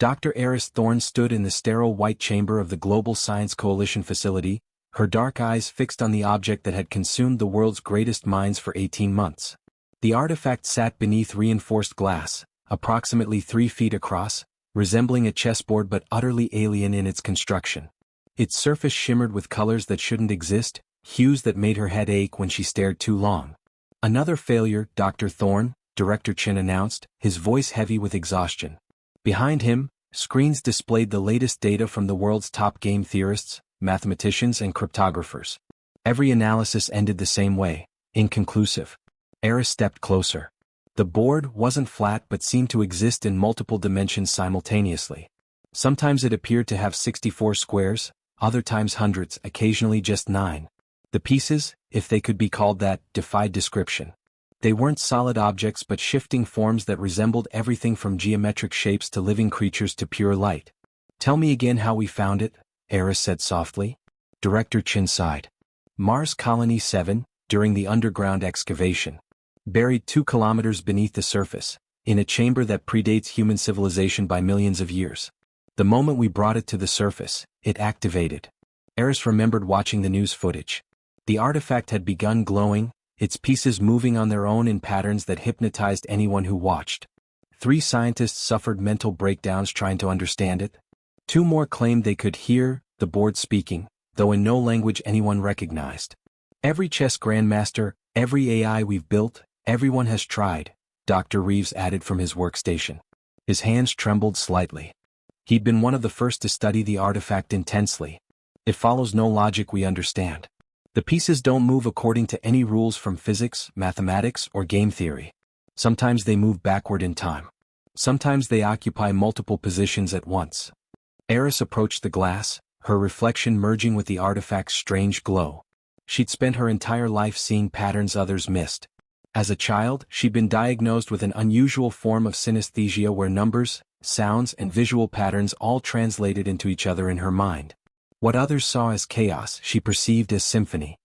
Dr. Aris Thorne stood in the sterile white chamber of the Global Science Coalition facility, her dark eyes fixed on the object that had consumed the world's greatest minds for 18 months. The artifact sat beneath reinforced glass, approximately 3 feet across, resembling a chessboard but utterly alien in its construction. Its surface shimmered with colors that shouldn't exist, hues that made her head ache when she stared too long. "Another failure, Dr. Thorne," Director Chen announced, his voice heavy with exhaustion. Behind him, screens displayed the latest data from the world's top game theorists, mathematicians and cryptographers. Every analysis ended the same way: inconclusive. Aris stepped closer. The board wasn't flat but seemed to exist in multiple dimensions simultaneously. Sometimes it appeared to have 64 squares, other times hundreds, occasionally just 9. The pieces, if they could be called that, defied description. They weren't solid objects but shifting forms that resembled everything from geometric shapes to living creatures to pure light. "Tell me again how we found it," Aris said softly. Director Chen sighed. "Mars Colony 7, during the underground excavation. Buried 2 kilometers beneath the surface, in a chamber that predates human civilization by millions of years. The moment we brought it to the surface, it activated." Aris remembered watching the news footage. The artifact had begun glowing, its pieces moving on their own in patterns that hypnotized anyone who watched. 3 scientists suffered mental breakdowns trying to understand it. 2 more claimed they could hear the board speaking, though in no language anyone recognized. "Every chess grandmaster, every AI we've built, everyone has tried," Dr. Reeves added from his workstation. His hands trembled slightly. He'd been one of the first to study the artifact intensely. "It follows no logic we understand. The pieces don't move according to any rules from physics, mathematics, or game theory. Sometimes they move backward in time. Sometimes they occupy multiple positions at once." Aris approached the glass, her reflection merging with the artifact's strange glow. She'd spent her entire life seeing patterns others missed. As a child, she'd been diagnosed with an unusual form of synesthesia where numbers, sounds, and visual patterns all translated into each other in her mind. What others saw as chaos, she perceived as symphony.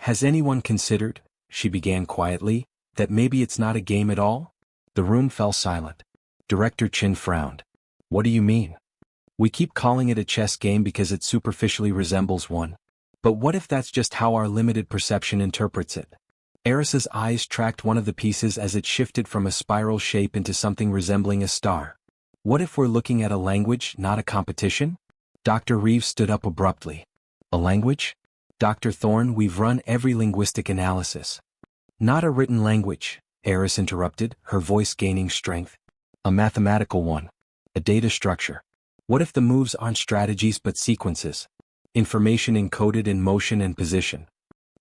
"Has anyone considered," she began quietly, "that maybe it's not a game at all?" The room fell silent. Director Chen frowned. "What do you mean?" "We keep calling it a chess game because it superficially resembles one. But what if that's just how our limited perception interprets it?" Aris's eyes tracked one of the pieces as it shifted from a spiral shape into something resembling a star. "What if we're looking at a language, not a competition?" Dr. Reeves stood up abruptly. "A language? Dr. Thorne, we've run every linguistic analysis." "Not a written language," Aris interrupted, her voice gaining strength. "A mathematical one. A data structure. What if the moves aren't strategies but sequences? Information encoded in motion and position."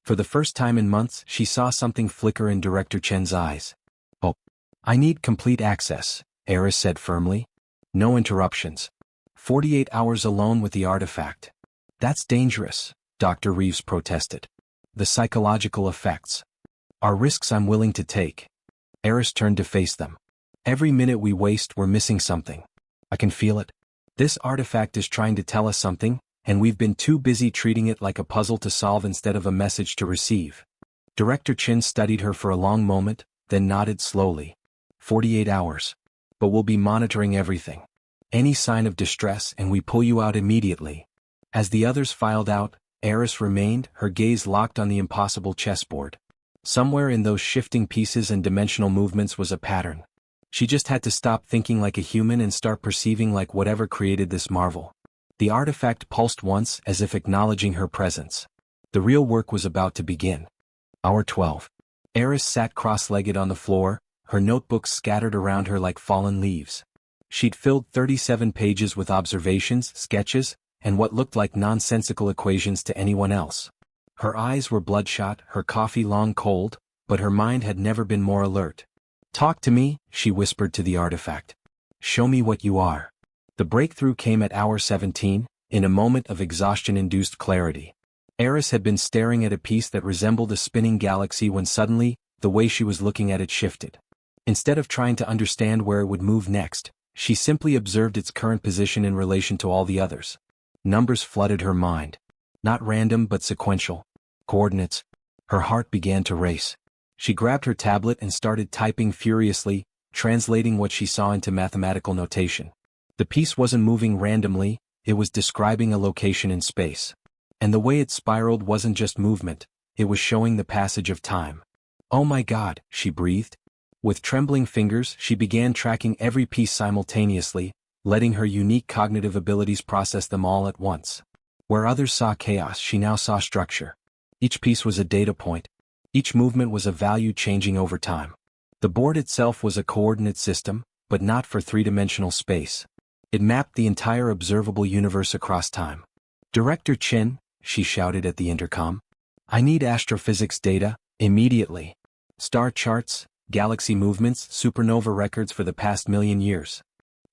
For the first time in months, she saw something flicker in Director Chen's eyes. "Oh, I need complete access," Aris said firmly. "No interruptions. 48 hours alone with the artifact." "That's dangerous," Dr. Reeves protested. "The psychological effects are risks I'm willing to take." Aris turned to face them. "Every minute we waste, we're missing something. I can feel it. This artifact is trying to tell us something, and we've been too busy treating it like a puzzle to solve instead of a message to receive." Director Chen studied her for a long moment, then nodded slowly. 48 hours. But we'll be monitoring everything. Any sign of distress and we pull you out immediately." As the others filed out, Aris remained, her gaze locked on the impossible chessboard. Somewhere in those shifting pieces and dimensional movements was a pattern. She just had to stop thinking like a human and start perceiving like whatever created this marvel. The artifact pulsed once as if acknowledging her presence. The real work was about to begin. Hour 12. Aris sat cross-legged on the floor, her notebooks scattered around her like fallen leaves. She'd filled 37 pages with observations, sketches, and what looked like nonsensical equations to anyone else. Her eyes were bloodshot, her coffee long cold, but her mind had never been more alert. "Talk to me," she whispered to the artifact. "Show me what you are." The breakthrough came at hour 17, in a moment of exhaustion-induced clarity. Aris had been staring at a piece that resembled a spinning galaxy when suddenly, the way she was looking at it shifted. Instead of trying to understand where it would move next, she simply observed its current position in relation to all the others. Numbers flooded her mind. Not random but sequential. Coordinates. Her heart began to race. She grabbed her tablet and started typing furiously, translating what she saw into mathematical notation. The piece wasn't moving randomly, it was describing a location in space. And the way it spiraled wasn't just movement, it was showing the passage of time. "Oh my God," she breathed. With trembling fingers, she began tracking every piece simultaneously, letting her unique cognitive abilities process them all at once. Where others saw chaos, she now saw structure. Each piece was a data point. Each movement was a value changing over time. The board itself was a coordinate system, but not for three-dimensional space. It mapped the entire observable universe across time. "Director Chen," she shouted at the intercom. "I need astrophysics data, immediately. Star charts, galaxy movements, supernova records for the past million years."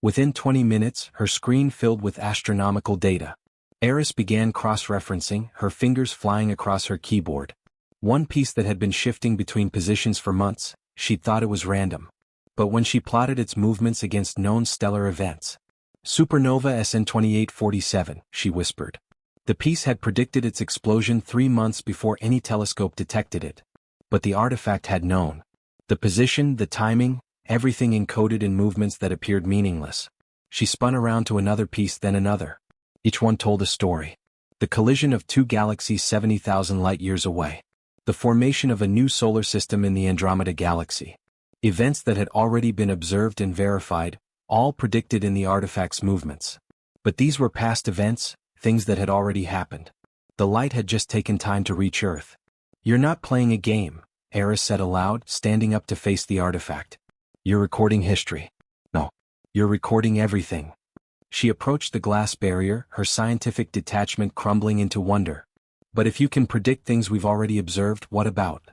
Within 20 minutes, her screen filled with astronomical data. Aris began cross-referencing, her fingers flying across her keyboard. One piece that had been shifting between positions for months, she'd thought it was random. But when she plotted its movements against known stellar events. "Supernova SN 2847, she whispered. The piece had predicted its explosion 3 months before any telescope detected it. But the artifact had known. The position, the timing, everything encoded in movements that appeared meaningless. She spun around to another piece, then another. Each one told a story. The collision of two galaxies 70,000 light-years away. The formation of a new solar system in the Andromeda Galaxy. Events that had already been observed and verified, all predicted in the artifact's movements. But these were past events, things that had already happened. The light had just taken time to reach Earth. "You're not playing a game," Aris said aloud, standing up to face the artifact. "You're recording history. No. You're recording everything." She approached the glass barrier, her scientific detachment crumbling into wonder. "But if you can predict things we've already observed, what about?"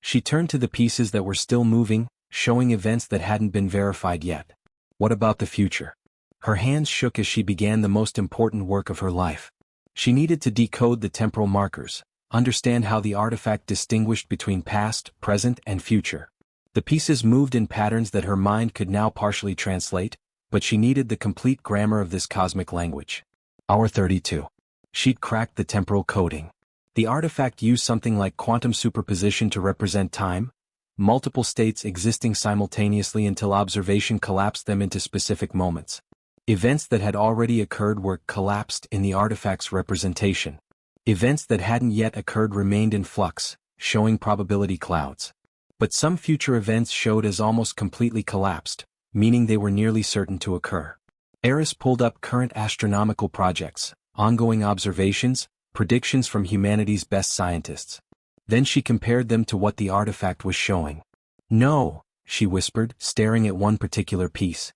She turned to the pieces that were still moving, showing events that hadn't been verified yet. "What about the future?" Her hands shook as she began the most important work of her life. She needed to decode the temporal markers, understand how the artifact distinguished between past, present, and future. The pieces moved in patterns that her mind could now partially translate, but she needed the complete grammar of this cosmic language. Hour 32. She'd cracked the temporal coding. The artifact used something like quantum superposition to represent time, multiple states existing simultaneously until observation collapsed them into specific moments. Events that had already occurred were collapsed in the artifact's representation. Events that hadn't yet occurred remained in flux, showing probability clouds. But some future events showed as almost completely collapsed, meaning they were nearly certain to occur. Aris pulled up current astronomical projects, ongoing observations, predictions from humanity's best scientists. Then she compared them to what the artifact was showing. "No," she whispered, staring at one particular piece.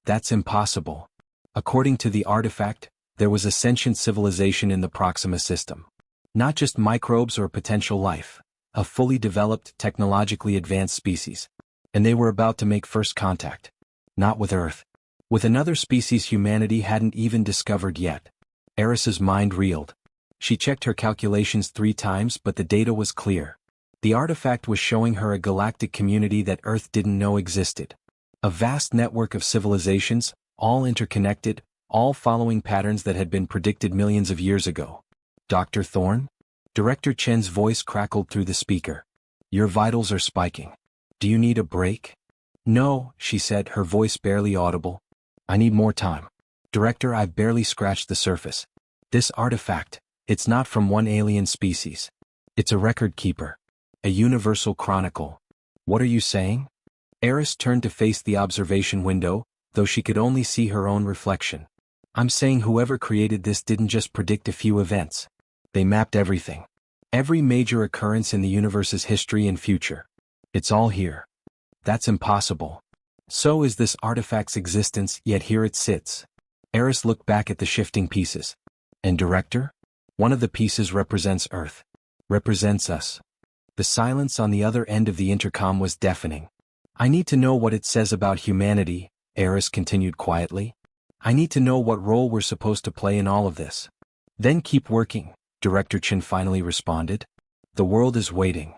"That's impossible. According to the artifact, there was a sentient civilization in the Proxima system. Not just microbes or potential life. A fully developed, technologically advanced species. And they were about to make first contact. Not with Earth. With another species humanity hadn't even discovered yet." Aris's mind reeled. She checked her calculations 3 times, but the data was clear. The artifact was showing her a galactic community that Earth didn't know existed. A vast network of civilizations, all interconnected, all following patterns that had been predicted millions of years ago. "Dr. Thorne?" Director Chen's voice crackled through the speaker. "Your vitals are spiking. Do you need a break?" "No," she said, her voice barely audible. "I need more time. Director, I've barely scratched the surface. This artifact, it's not from one alien species. It's a record keeper. A universal chronicle." "What are you saying?" Aris turned to face the observation window, though she could only see her own reflection. "I'm saying whoever created this didn't just predict a few events. They mapped everything. Every major occurrence in the universe's history and future. It's all here. That's impossible. So is this artifact's existence, yet here it sits." Aris looked back at the shifting pieces. "And Director? One of the pieces represents Earth. Represents us." The silence on the other end of the intercom was deafening. "I need to know what it says about humanity," Aris continued quietly. "I need to know what role we're supposed to play in all of this." "Then keep working," Director Chen finally responded. "The world is waiting."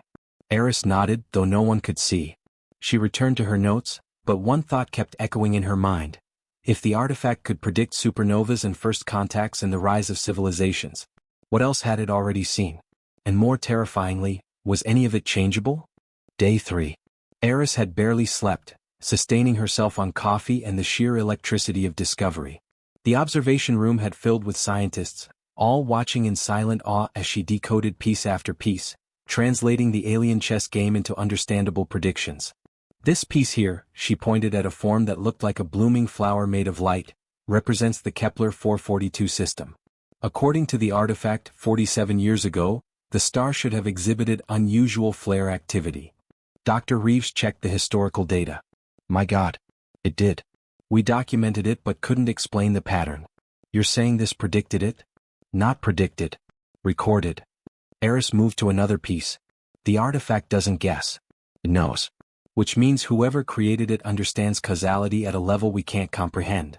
Aris nodded, though no one could see. She returned to her notes, but one thought kept echoing in her mind. If the artifact could predict supernovas and first contacts and the rise of civilizations, what else had it already seen? And more terrifyingly, was any of it changeable? Day 3. Aris had barely slept, sustaining herself on coffee and the sheer electricity of discovery. The observation room had filled with scientists, all watching in silent awe as she decoded piece after piece, translating the alien chess game into understandable predictions. This piece here, she pointed at a form that looked like a blooming flower made of light, represents the Kepler 442 system. According to the artifact 47 years ago, the star should have exhibited unusual flare activity. Dr. Reeves checked the historical data. My God. It did. We documented it but couldn't explain the pattern. You're saying this predicted it? Not predicted. Recorded. Aris moved to another piece. The artifact doesn't guess. It knows. Which means whoever created it understands causality at a level we can't comprehend.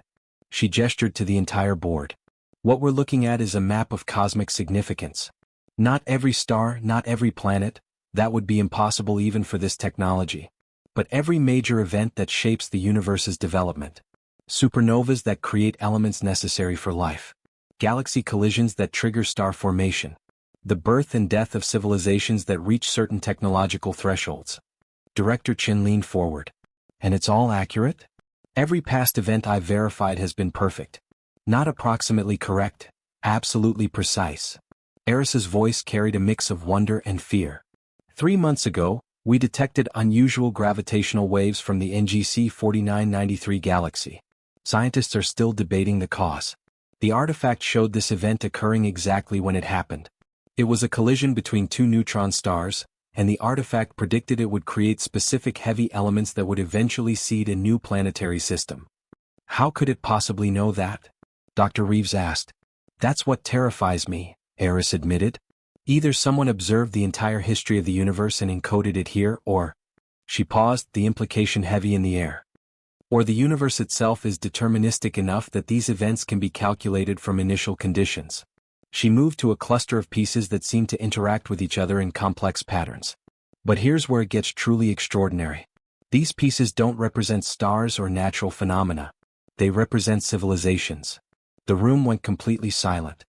She gestured to the entire board. What we're looking at is a map of cosmic significance. Not every star, not every planet, that would be impossible even for this technology. But every major event that shapes the universe's development. Supernovas that create elements necessary for life. Galaxy collisions that trigger star formation. The birth and death of civilizations that reach certain technological thresholds. Director Chen leaned forward. And it's all accurate? Every past event I've verified has been perfect. Not approximately correct, absolutely precise. Aris's voice carried a mix of wonder and fear. 3 months ago, we detected unusual gravitational waves from the NGC 4993 galaxy. Scientists are still debating the cause. The artifact showed this event occurring exactly when it happened. It was a collision between two neutron stars, and the artifact predicted it would create specific heavy elements that would eventually seed a new planetary system. How could it possibly know that? Dr. Reeves asked. That's what terrifies me, Aris admitted. Either someone observed the entire history of the universe and encoded it here, or... She paused, the implication heavy in the air. Or the universe itself is deterministic enough that these events can be calculated from initial conditions. She moved to a cluster of pieces that seemed to interact with each other in complex patterns. But here's where it gets truly extraordinary. These pieces don't represent stars or natural phenomena. They represent civilizations. The room went completely silent.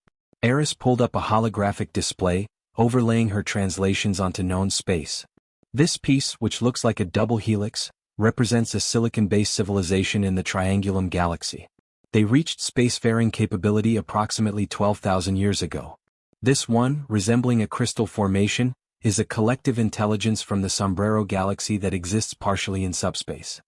Aris pulled up a holographic display, overlaying her translations onto known space. This piece, which looks like a double helix, represents a silicon-based civilization in the Triangulum galaxy. They reached spacefaring capability approximately 12,000 years ago. This one, resembling a crystal formation, is a collective intelligence from the Sombrero galaxy that exists partially in subspace.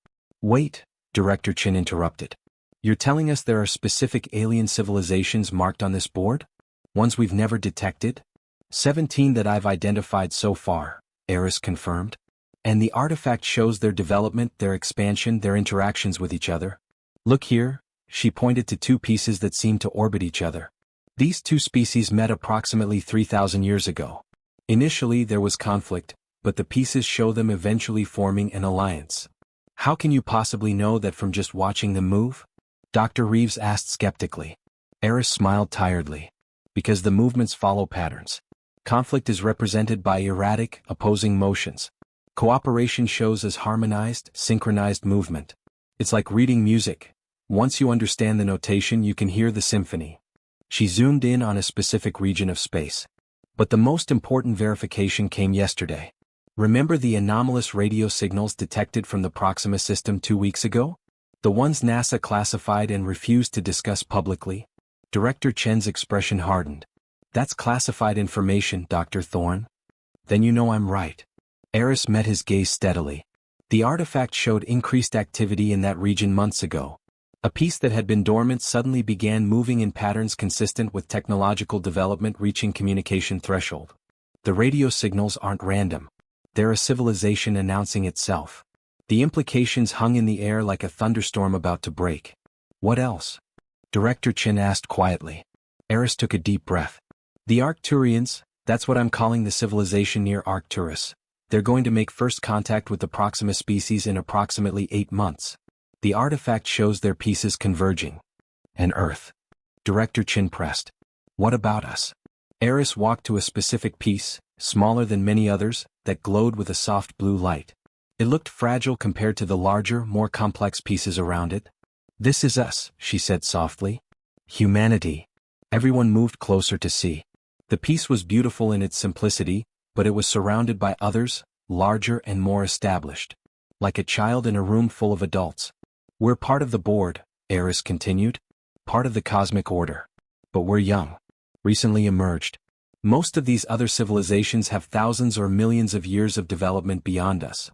Wait, Director Chen interrupted. You're telling us there are specific alien civilizations marked on this board? Ones we've never detected? 17 that I've identified so far, Aris confirmed. And the artifact shows their development, their expansion, their interactions with each other. Look here, she pointed to two pieces that seemed to orbit each other. These two species met approximately 3,000 years ago. Initially there was conflict, but the pieces show them eventually forming an alliance. How can you possibly know that from just watching them move? Dr. Reeves asked skeptically. Aris smiled tiredly. Because the movements follow patterns. Conflict is represented by erratic, opposing motions. Cooperation shows as harmonized, synchronized movement. It's like reading music. Once you understand the notation, you can hear the symphony. She zoomed in on a specific region of space. But the most important verification came yesterday. Remember the anomalous radio signals detected from the Proxima system 2 weeks ago? The ones NASA classified and refused to discuss publicly? Director Chen's expression hardened. That's classified information, Dr. Thorne. Then you know I'm right. Aris met his gaze steadily. The artifact showed increased activity in that region months ago. A piece that had been dormant suddenly began moving in patterns consistent with technological development reaching communication threshold. The radio signals aren't random. They're a civilization announcing itself. The implications hung in the air like a thunderstorm about to break. What else? Director Chen asked quietly. Aris took a deep breath. The Arcturians, that's what I'm calling the civilization near Arcturus. They're going to make first contact with the Proxima species in approximately 8 months. The artifact shows their pieces converging. And Earth. Director Chen pressed. What about us? Aris walked to a specific piece, smaller than many others, that glowed with a soft blue light. It looked fragile compared to the larger, more complex pieces around it. This is us, she said softly. Humanity. Everyone moved closer to see. The piece was beautiful in its simplicity, but it was surrounded by others, larger and more established. like a child in a room full of adults. We're part of the board, Aris continued. Part of the cosmic order. But we're young. Recently emerged. Most of these other civilizations have thousands or millions of years of development beyond us.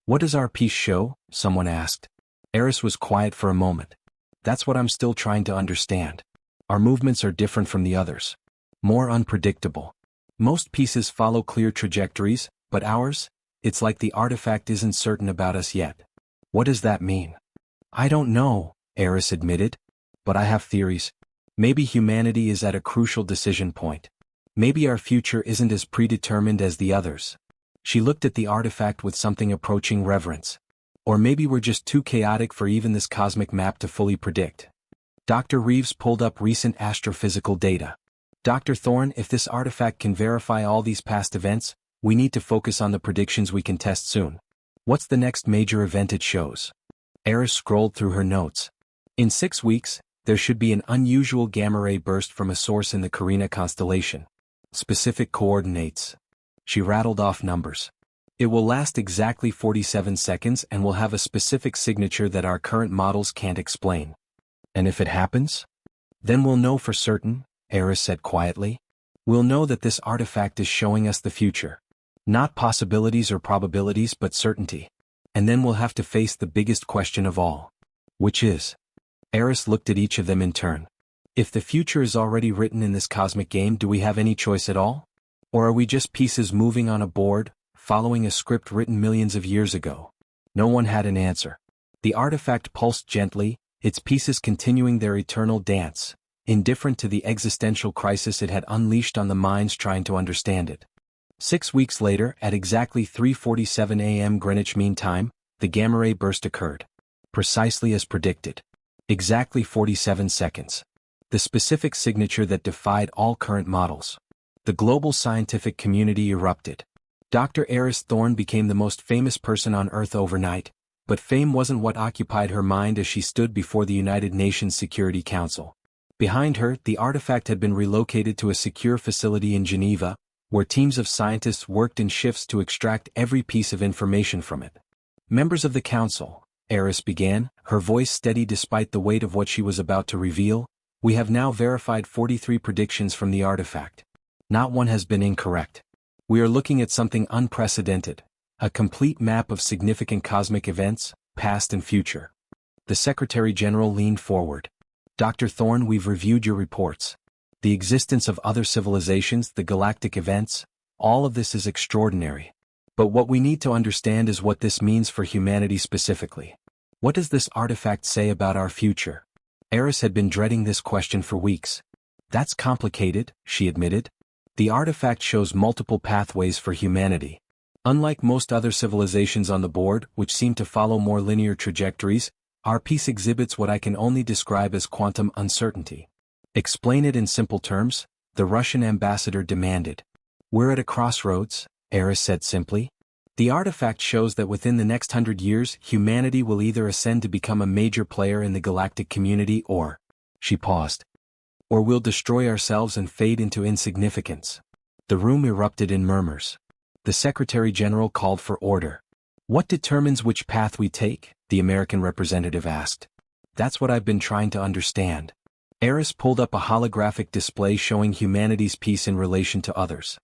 What does our piece show? Someone asked. Aris was quiet for a moment. That's what I'm still trying to understand. Our movements are different from the others. More unpredictable. Most pieces follow clear trajectories, but ours? It's like the artifact isn't certain about us yet. What does that mean? I don't know, Aris admitted. But I have theories. Maybe humanity is at a crucial decision point. Maybe our future isn't as predetermined as the others. She looked at the artifact with something approaching reverence. Or maybe we're just too chaotic for even this cosmic map to fully predict. Dr. Reeves pulled up recent astrophysical data. Dr. Thorne, if this artifact can verify all these past events, we need to focus on the predictions we can test soon. What's the next major event it shows? Aris scrolled through her notes. In 6 weeks, there should be an unusual gamma-ray burst from a source in the Carina constellation. Specific coordinates. She rattled off numbers. It will last exactly 47 seconds and will have a specific signature that our current models can't explain. And if it happens? Then we'll know for certain, Aris said quietly. We'll know that this artifact is showing us the future. Not possibilities or probabilities but certainty. And then we'll have to face the biggest question of all. Which is? Aris looked at each of them in turn. If the future is already written in this cosmic game, do we have any choice at all? Or are we just pieces moving on a board, following a script written millions of years ago? No one had an answer. The artifact pulsed gently, its pieces continuing their eternal dance, indifferent to the existential crisis it had unleashed on the minds trying to understand it. 6 weeks later, at exactly 3:47 a.m. Greenwich Mean Time, the gamma-ray burst occurred. Precisely as predicted. Exactly 47 seconds. The specific signature that defied all current models. The global scientific community erupted. Dr. Aris Thorne became the most famous person on Earth overnight, but fame wasn't what occupied her mind as she stood before the United Nations Security Council. Behind her, the artifact had been relocated to a secure facility in Geneva, where teams of scientists worked in shifts to extract every piece of information from it. Members of the council, Aris began, her voice steady despite the weight of what she was about to reveal, we have now verified 43 predictions from the artifact. Not one has been incorrect. We are looking at something unprecedented, a complete map of significant cosmic events, past and future. The Secretary General leaned forward. Dr. Thorne, we've reviewed your reports. The existence of other civilizations, the galactic events, all of this is extraordinary. But what we need to understand is what this means for humanity specifically. What does this artifact say about our future? Aris had been dreading this question for weeks. That's complicated, she admitted. The artifact shows multiple pathways for humanity. Unlike most other civilizations on the board, which seem to follow more linear trajectories, our piece exhibits what I can only describe as quantum uncertainty. Explain it in simple terms, the Russian ambassador demanded. We're at a crossroads, Aris said simply. The artifact shows that within the next 100 years, humanity will either ascend to become a major player in the galactic community or, she paused, or we'll destroy ourselves and fade into insignificance. The room erupted in murmurs. The Secretary General called for order. What determines which path we take? The American representative asked. That's what I've been trying to understand. Aris pulled up a holographic display showing humanity's piece in relation to others.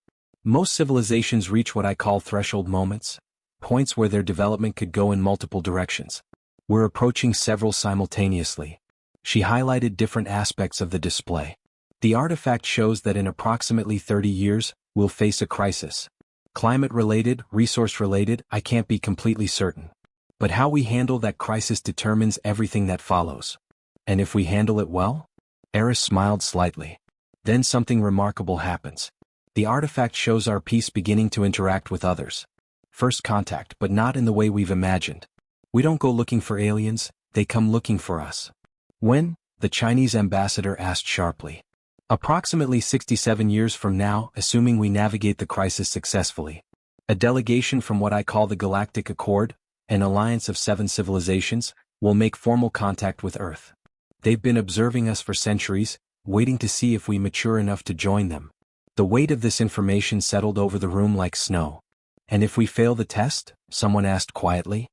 Most civilizations reach what I call threshold moments, points where their development could go in multiple directions. We're approaching several simultaneously. She highlighted different aspects of the display. The artifact shows that in approximately 30 years, we'll face a crisis. Climate-related, resource-related, I can't be completely certain. But how we handle that crisis determines everything that follows. And if we handle it well? Aris smiled slightly. Then something remarkable happens. The artifact shows our piece beginning to interact with others. First contact, but not in the way we've imagined. We don't go looking for aliens, they come looking for us. When? The Chinese ambassador asked sharply. Approximately 67 years from now, assuming we navigate the crisis successfully. A delegation from what I call the Galactic Accord, an alliance of 7 civilizations, will make formal contact with Earth. They've been observing us for centuries, waiting to see if we mature enough to join them. The weight of this information settled over the room like snow. And if we fail the test? Someone asked quietly.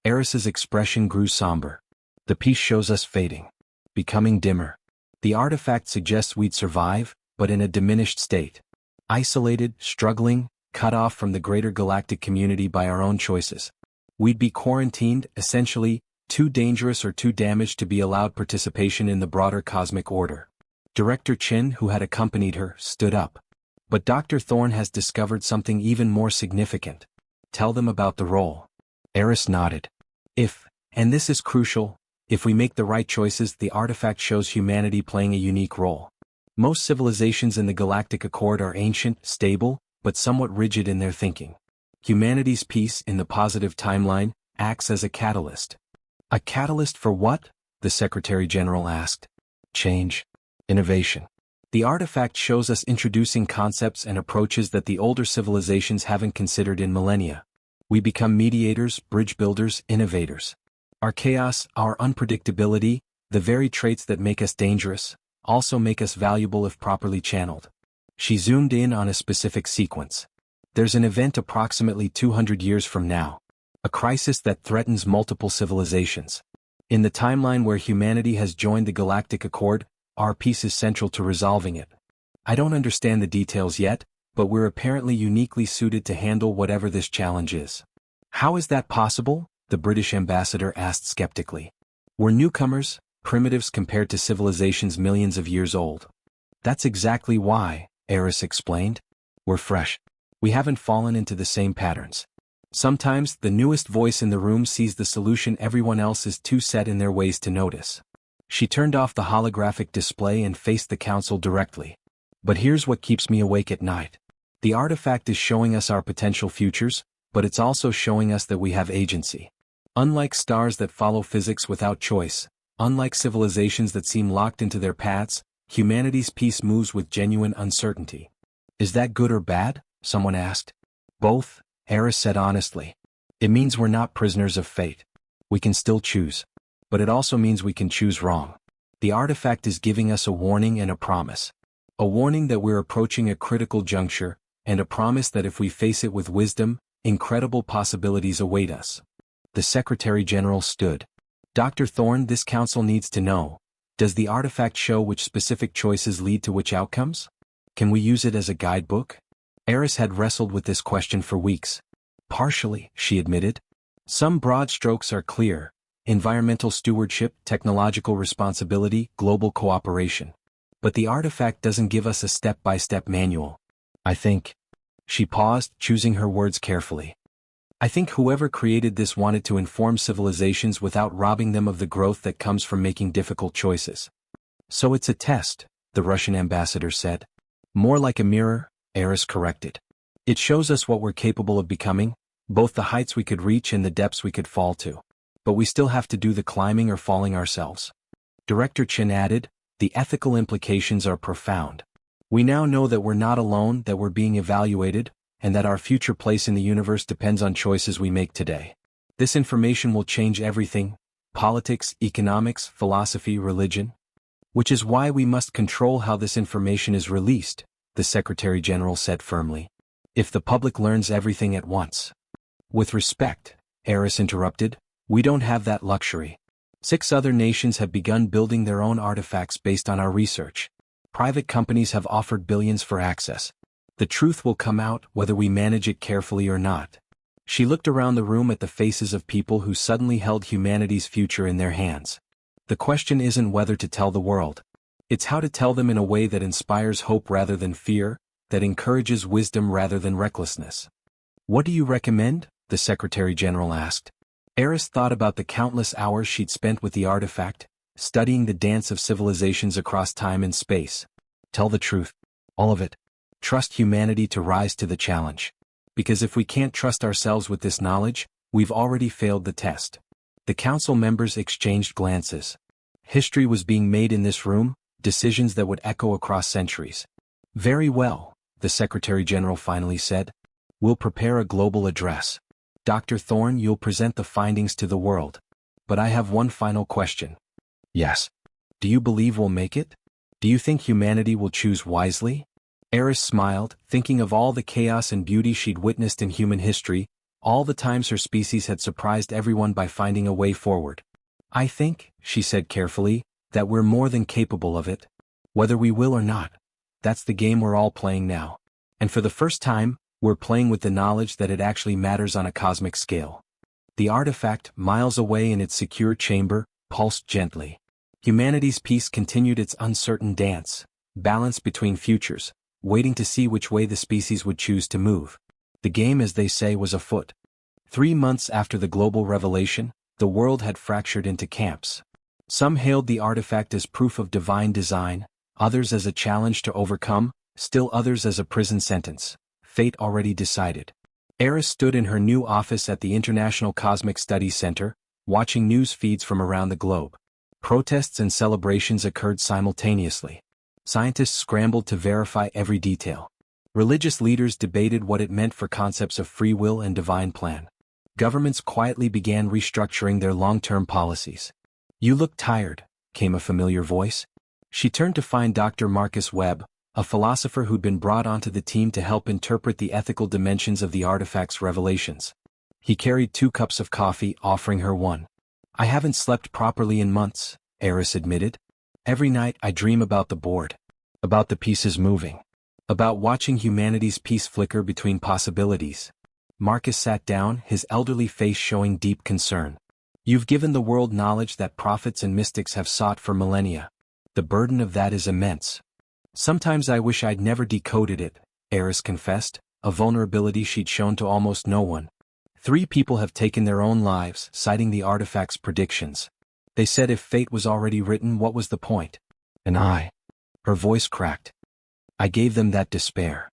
Aris's expression grew somber. The piece shows us fading. Becoming dimmer. The artifact suggests we'd survive, but in a diminished state. Isolated, struggling, cut off from the greater galactic community by our own choices. We'd be quarantined, essentially, too dangerous or too damaged to be allowed participation in the broader cosmic order. Director Chen, who had accompanied her, stood up. But Dr. Thorne has discovered something even more significant. Tell them about the role. Aris nodded. And this is crucial, if we make the right choices, the artifact shows humanity playing a unique role. Most civilizations in the Galactic Accord are ancient, stable, but somewhat rigid in their thinking. Humanity's piece, in the positive timeline, acts as a catalyst. A catalyst for what? The Secretary General asked. Change. Innovation. The artifact shows us introducing concepts and approaches that the older civilizations haven't considered in millennia. We become mediators, bridge builders, innovators. Our chaos, our unpredictability, the very traits that make us dangerous, also make us valuable if properly channeled. She zoomed in on a specific sequence. There's an event approximately 200 years from now. A crisis that threatens multiple civilizations. In the timeline where humanity has joined the Galactic Accord, our piece is central to resolving it. I don't understand the details yet, but we're apparently uniquely suited to handle whatever this challenge is. How is that possible? The British ambassador asked skeptically. We're newcomers, primitives compared to civilizations millions of years old. That's exactly why, Aris explained. We're fresh. We haven't fallen into the same patterns. Sometimes, the newest voice in the room sees the solution everyone else is too set in their ways to notice. She turned off the holographic display and faced the council directly. But here's what keeps me awake at night. The artifact is showing us our potential futures, but it's also showing us that we have agency. Unlike stars that follow physics without choice, unlike civilizations that seem locked into their paths, humanity's piece moves with genuine uncertainty. Is that good or bad? Someone asked. Both, Aris said honestly. It means we're not prisoners of fate. We can still choose. But it also means we can choose wrong. The artifact is giving us a warning and a promise. A warning that we're approaching a critical juncture, and a promise that if we face it with wisdom, incredible possibilities await us. The Secretary General stood. Dr. Thorne, this council needs to know. Does the artifact show which specific choices lead to which outcomes? Can we use it as a guidebook? Aris had wrestled with this question for weeks. Partially, she admitted. Some broad strokes are clear. Environmental stewardship, technological responsibility, global cooperation. But the artifact doesn't give us a step-by-step manual. I think. She paused, choosing her words carefully. I think whoever created this wanted to inform civilizations without robbing them of the growth that comes from making difficult choices. So it's a test, the Russian ambassador said. More like a mirror, Aris corrected. It shows us what we're capable of becoming, both the heights we could reach and the depths we could fall to. But we still have to do the climbing or falling ourselves. Director Chen added, the ethical implications are profound. We now know that we're not alone, that we're being evaluated, and that our future place in the universe depends on choices we make today. This information will change everything: politics, economics, philosophy, religion. Which is why we must control how this information is released, the Secretary General said firmly. If the public learns everything at once. With respect, Aris interrupted, we don't have that luxury. 6 other nations have begun building their own artifacts based on our research. Private companies have offered billions for access. The truth will come out whether we manage it carefully or not. She looked around the room at the faces of people who suddenly held humanity's future in their hands. The question isn't whether to tell the world. It's how to tell them in a way that inspires hope rather than fear, that encourages wisdom rather than recklessness. What do you recommend? The Secretary General asked. Aris thought about the countless hours she'd spent with the artifact, studying the dance of civilizations across time and space. Tell the truth. All of it. Trust humanity to rise to the challenge. Because if we can't trust ourselves with this knowledge, we've already failed the test. The council members exchanged glances. History was being made in this room, decisions that would echo across centuries. Very well, the Secretary General finally said. We'll prepare a global address. Dr. Thorne, you'll present the findings to the world. But I have one final question. Yes. Do you believe we'll make it? Do you think humanity will choose wisely? Aris smiled, thinking of all the chaos and beauty she'd witnessed in human history, All the times her species had surprised everyone by finding a way forward. "I think," she said carefully, "that we're more than capable of it. Whether we will or not. That's the game we're all playing now. And for the first time, we're playing with the knowledge that it actually matters on a cosmic scale." The artifact, miles away in its secure chamber, pulsed gently. Humanity's peace continued its uncertain dance, balanced between futures, waiting to see which way the species would choose to move. The game, as they say, was afoot. 3 months after the global revelation, the world had fractured into camps. Some hailed the artifact as proof of divine design, others as a challenge to overcome, still others as a prison sentence. Fate already decided. Aris stood in her new office at the International Cosmic Studies Center, watching news feeds from around the globe. Protests and celebrations occurred simultaneously. Scientists scrambled to verify every detail. Religious leaders debated what it meant for concepts of free will and divine plan. Governments quietly began restructuring their long-term policies. "You look tired," came a familiar voice. She turned to find Dr. Marcus Webb, a philosopher who'd been brought onto the team to help interpret the ethical dimensions of the artifact's revelations. He carried 2 cups of coffee, offering her one. "I haven't slept properly in months," Aris admitted. "Every night I dream about the board. About the pieces moving. About watching humanity's peace flicker between possibilities." Marcus sat down, his elderly face showing deep concern. "You've given the world knowledge that prophets and mystics have sought for millennia. The burden of that is immense." "Sometimes I wish I'd never decoded it," Aris confessed, a vulnerability she'd shown to almost no one. 3 people have taken their own lives, citing the artifact's predictions. They said if fate was already written, what was the point? And I. Her voice cracked. "I gave them that despair."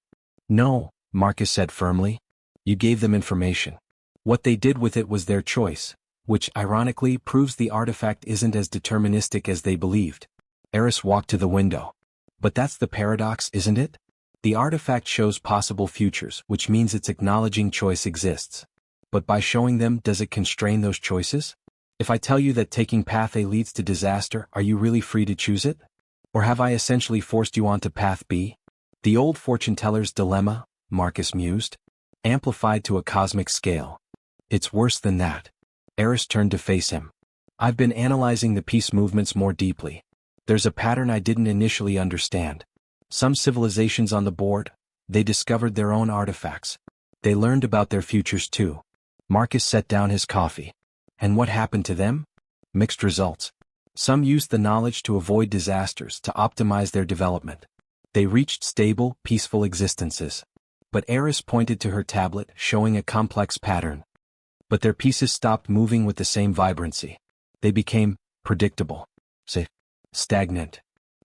"No," Marcus said firmly. "You gave them information. What they did with it was their choice, which, ironically, proves the artifact isn't as deterministic as they believed." Aris walked to the window. "But that's the paradox, isn't it? The artifact shows possible futures, which means it's acknowledging choice exists. But by showing them, does it constrain those choices? If I tell you that taking path A leads to disaster, are you really free to choose it? Or have I essentially forced you onto path B? The old fortune-teller's dilemma," Marcus mused, "amplified to a cosmic scale. It's worse than that." Aris turned to face him. "I've been analyzing the peace movements more deeply. There's a pattern I didn't initially understand. Some civilizations on the board, they discovered their own artifacts. They learned about their futures too." Marcus set down his coffee. "And what happened to them? Mixed results. Some used the knowledge to avoid disasters, to optimize their development. They reached stable, peaceful existences." But Aris pointed to her tablet, showing a complex pattern. "But their pieces stopped moving with the same vibrancy. They became predictable. Say, stagnant.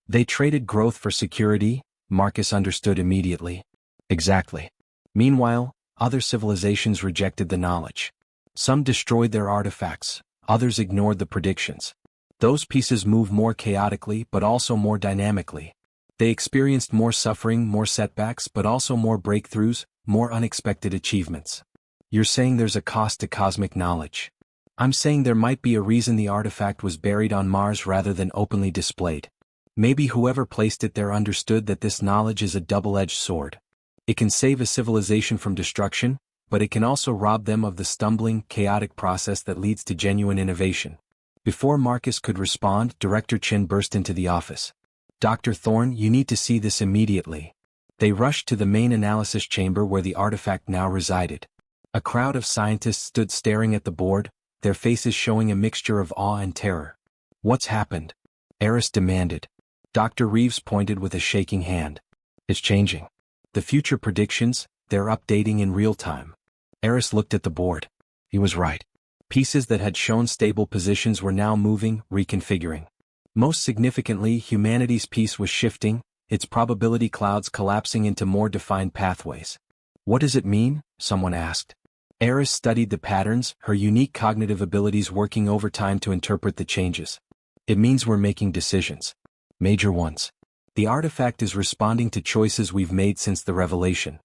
They traded growth for security," Marcus understood immediately. "Exactly. Meanwhile, other civilizations rejected the knowledge. Some destroyed their artifacts, others ignored the predictions. Those pieces move more chaotically but also more dynamically. They experienced more suffering, more setbacks, but also more breakthroughs, more unexpected achievements." "You're saying there's a cost to cosmic knowledge." "I'm saying there might be a reason the artifact was buried on Mars rather than openly displayed. Maybe whoever placed it there understood that this knowledge is a double-edged sword. It can save a civilization from destruction, but it can also rob them of the stumbling, chaotic process that leads to genuine innovation." Before Marcus could respond, Director Chen burst into the office. "Dr. Thorne, you need to see this immediately." They rushed to the main analysis chamber where the artifact now resided. A crowd of scientists stood staring at the board, their faces showing a mixture of awe and terror. "What's happened?" Aris demanded. Dr. Reeves pointed with a shaking hand. "It's changing. The future predictions, they're updating in real time." Aris looked at the board. He was right. Pieces that had shown stable positions were now moving, reconfiguring. Most significantly, humanity's peace was shifting, its probability clouds collapsing into more defined pathways. "What does it mean?" someone asked. Aris studied the patterns, her unique cognitive abilities working overtime to interpret the changes. "It means we're making decisions. Major ones. The artifact is responding to choices we've made since the revelation."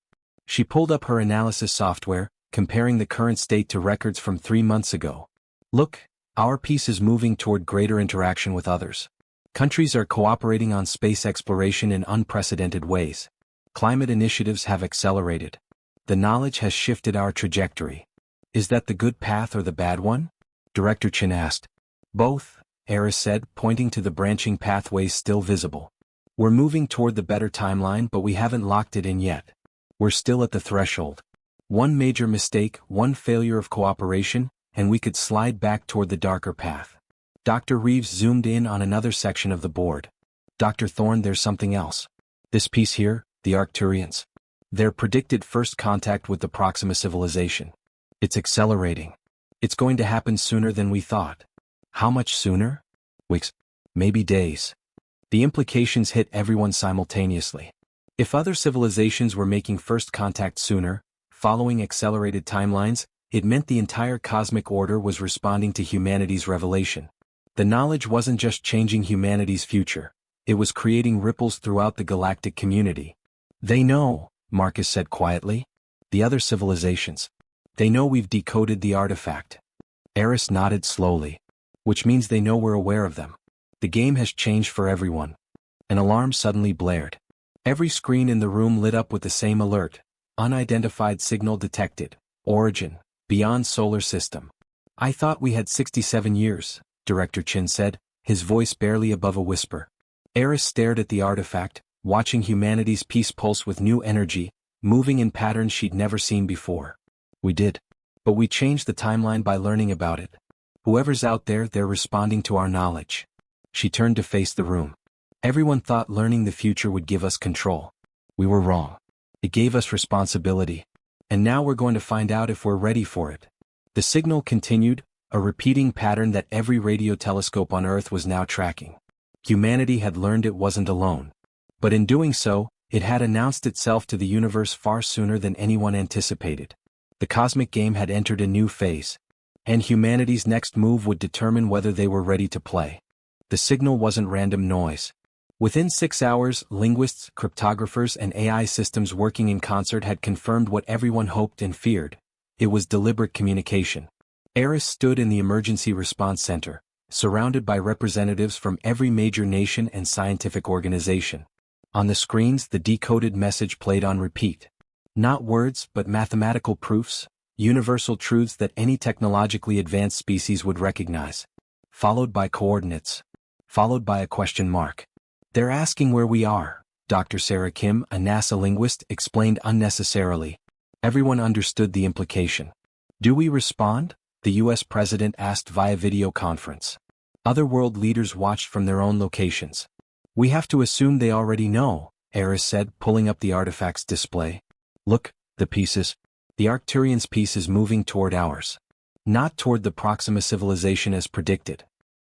She pulled up her analysis software, comparing the current state to records from 3 months ago. "Look, our peace is moving toward greater interaction with others. Countries are cooperating on space exploration in unprecedented ways. Climate initiatives have accelerated. The knowledge has shifted our trajectory. Is that the good path or the bad one? Director Chen asked. Both, Aris said, pointing to the branching pathways still visible. We're moving toward the better timeline, but we haven't locked it in yet. We're still at the threshold. One major mistake, one failure of cooperation, and we could slide back toward the darker path. Dr. Reeves zoomed in on another section of the board. Dr. Thorne, there's something else. This piece here, the Arcturians. Their predicted first contact with the Proxima civilization. It's accelerating. It's going to happen sooner than we thought. How much sooner? Weeks. Maybe days. The implications hit everyone simultaneously. If other civilizations were making first contact sooner, following accelerated timelines, it meant the entire cosmic order was responding to humanity's revelation. The knowledge wasn't just changing humanity's future, it was creating ripples throughout the galactic community. They know, Marcus said quietly. The other civilizations. They know we've decoded the artifact. Aris nodded slowly. Which means they know we're aware of them. The game has changed for everyone. An alarm suddenly blared. Every screen in the room lit up with the same alert. Unidentified signal detected. Origin. Beyond solar system. I thought we had 67 years, Director Chen said, his voice barely above a whisper. Aris stared at the artifact, watching humanity's peace pulse with new energy, moving in patterns she'd never seen before. We did. But we changed the timeline by learning about it. Whoever's out there, they're responding to our knowledge. She turned to face the room. Everyone thought learning the future would give us control. We were wrong. It gave us responsibility. And now we're going to find out if we're ready for it. The signal continued, a repeating pattern that every radio telescope on Earth was now tracking. Humanity had learned it wasn't alone. But in doing so, it had announced itself to the universe far sooner than anyone anticipated. The cosmic game had entered a new phase. And humanity's next move would determine whether they were ready to play. The signal wasn't random noise. Within 6 hours, linguists, cryptographers, and AI systems working in concert had confirmed what everyone hoped and feared. It was deliberate communication. Aris stood in the emergency response center, surrounded by representatives from every major nation and scientific organization. On the screens, the decoded message played on repeat. Not words, but mathematical proofs, universal truths that any technologically advanced species would recognize. Followed by coordinates. Followed by a question mark. They're asking where we are, Dr. Sarah Kim, a NASA linguist, explained unnecessarily. Everyone understood the implication. Do we respond? The U.S. president asked via video conference. Other world leaders watched from their own locations. We have to assume they already know, Aris said, pulling up the artifact's display. Look, the pieces. The Arcturians' piece is moving toward ours. Not toward the Proxima civilization as predicted.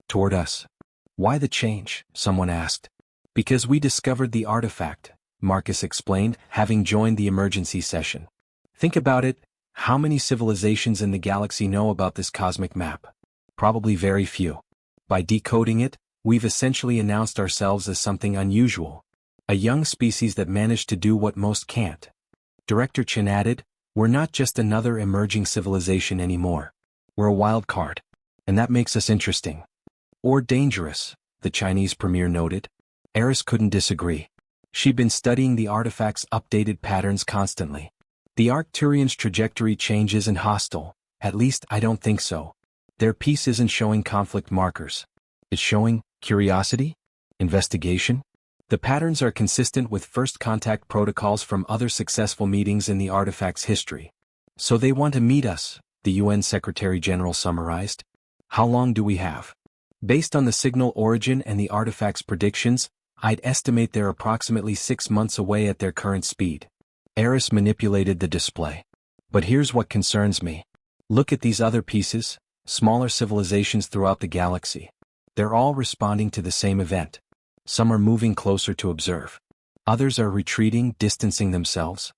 Toward us. Why the change? Someone asked. Because we discovered the artifact, Marcus explained, having joined the emergency session. Think about it, how many civilizations in the galaxy know about this cosmic map? Probably very few. By decoding it, we've essentially announced ourselves as something unusual. A young species that managed to do what most can't. Director Chen added, we're not just another emerging civilization anymore. We're a wild card. And that makes us interesting. Or dangerous, the Chinese premier noted. Aris couldn't disagree. She'd been studying the artifact's updated patterns constantly. The Arcturians' trajectory change isn't hostile, at least I don't think so. Their piece isn't showing conflict markers. It's showing curiosity? Investigation? The patterns are consistent with first contact protocols from other successful meetings in the artifact's history. So they want to meet us, the UN Secretary General summarized. How long do we have? Based on the signal origin and the artifact's predictions, I'd estimate they're approximately 6 months away at their current speed. Aris manipulated the display. But here's what concerns me. Look at these other pieces, smaller civilizations throughout the galaxy. They're all responding to the same event. Some are moving closer to observe. Others are retreating, distancing themselves.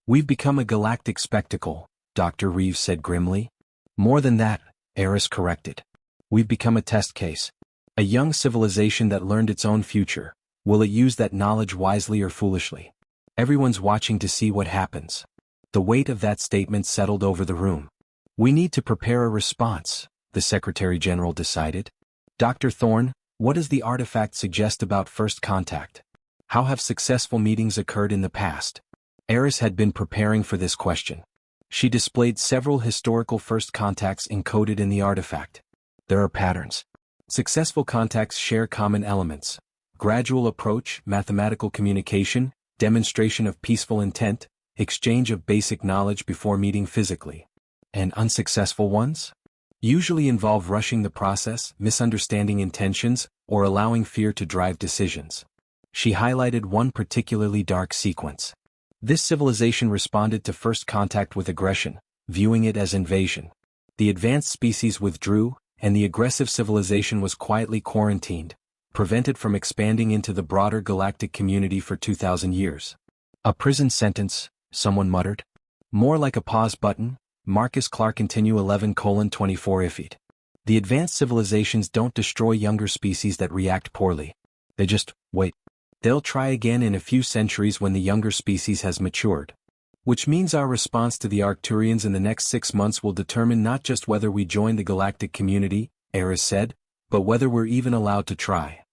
We've become a galactic spectacle, Dr. Reeves said grimly. More than that, Aris corrected. We've become a test case. A young civilization that learned its own future. Will it use that knowledge wisely or foolishly? Everyone's watching to see what happens. The weight of that statement settled over the room. We need to prepare a response, the Secretary General decided. Dr. Thorne, what does the artifact suggest about first contact? How have successful meetings occurred in the past? Aris had been preparing for this question. She displayed several historical first contacts encoded in the artifact. There are patterns. Successful contacts share common elements: gradual approach, mathematical communication, demonstration of peaceful intent, exchange of basic knowledge before meeting physically. And unsuccessful ones? Usually involve rushing the process, misunderstanding intentions, or allowing fear to drive decisions. She highlighted one particularly dark sequence. This civilization responded to first contact with aggression, viewing it as invasion. The advanced species withdrew, and the aggressive civilization was quietly quarantined, prevented from expanding into the broader galactic community for 2,000 years. A prison sentence, someone muttered. More like a pause button. Marcus Clark Continue 11:24 IFID. The advanced civilizations don't destroy younger species that react poorly. They just wait. They'll try again in a few centuries when the younger species has matured. Which means our response to the Arcturians in the next 6 months will determine not just whether we join the galactic community, Aris said, but whether we're even allowed to try.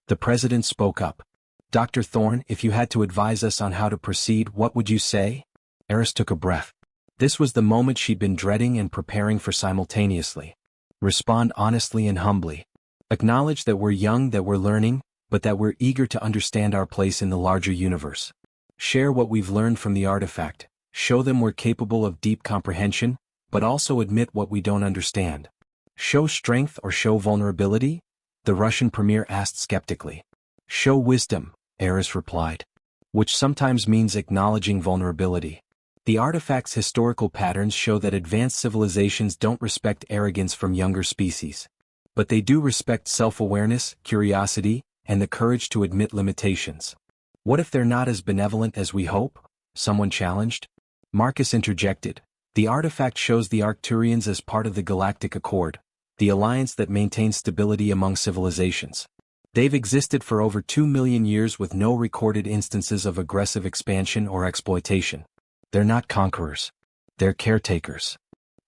The president spoke up. Dr. Thorne, if you had to advise us on how to proceed, what would you say? Aris took a breath. This was the moment she'd been dreading and preparing for simultaneously. Respond honestly and humbly. Acknowledge that we're young, that we're learning, but that we're eager to understand our place in the larger universe. Share what we've learned from the artifact. Show them we're capable of deep comprehension, but also admit what we don't understand. Show strength or show vulnerability? The Russian premier asked skeptically. Show wisdom, Aris replied. Which sometimes means acknowledging vulnerability. The artifact's historical patterns show that advanced civilizations don't respect arrogance from younger species. But they do respect self-awareness, curiosity, and the courage to admit limitations. What if they're not as benevolent as we hope? Someone challenged. Marcus interjected. The artifact shows the Arcturians as part of the Galactic Accord, the alliance that maintains stability among civilizations. They've existed for over 2 million years with no recorded instances of aggressive expansion or exploitation. They're not conquerors. They're caretakers.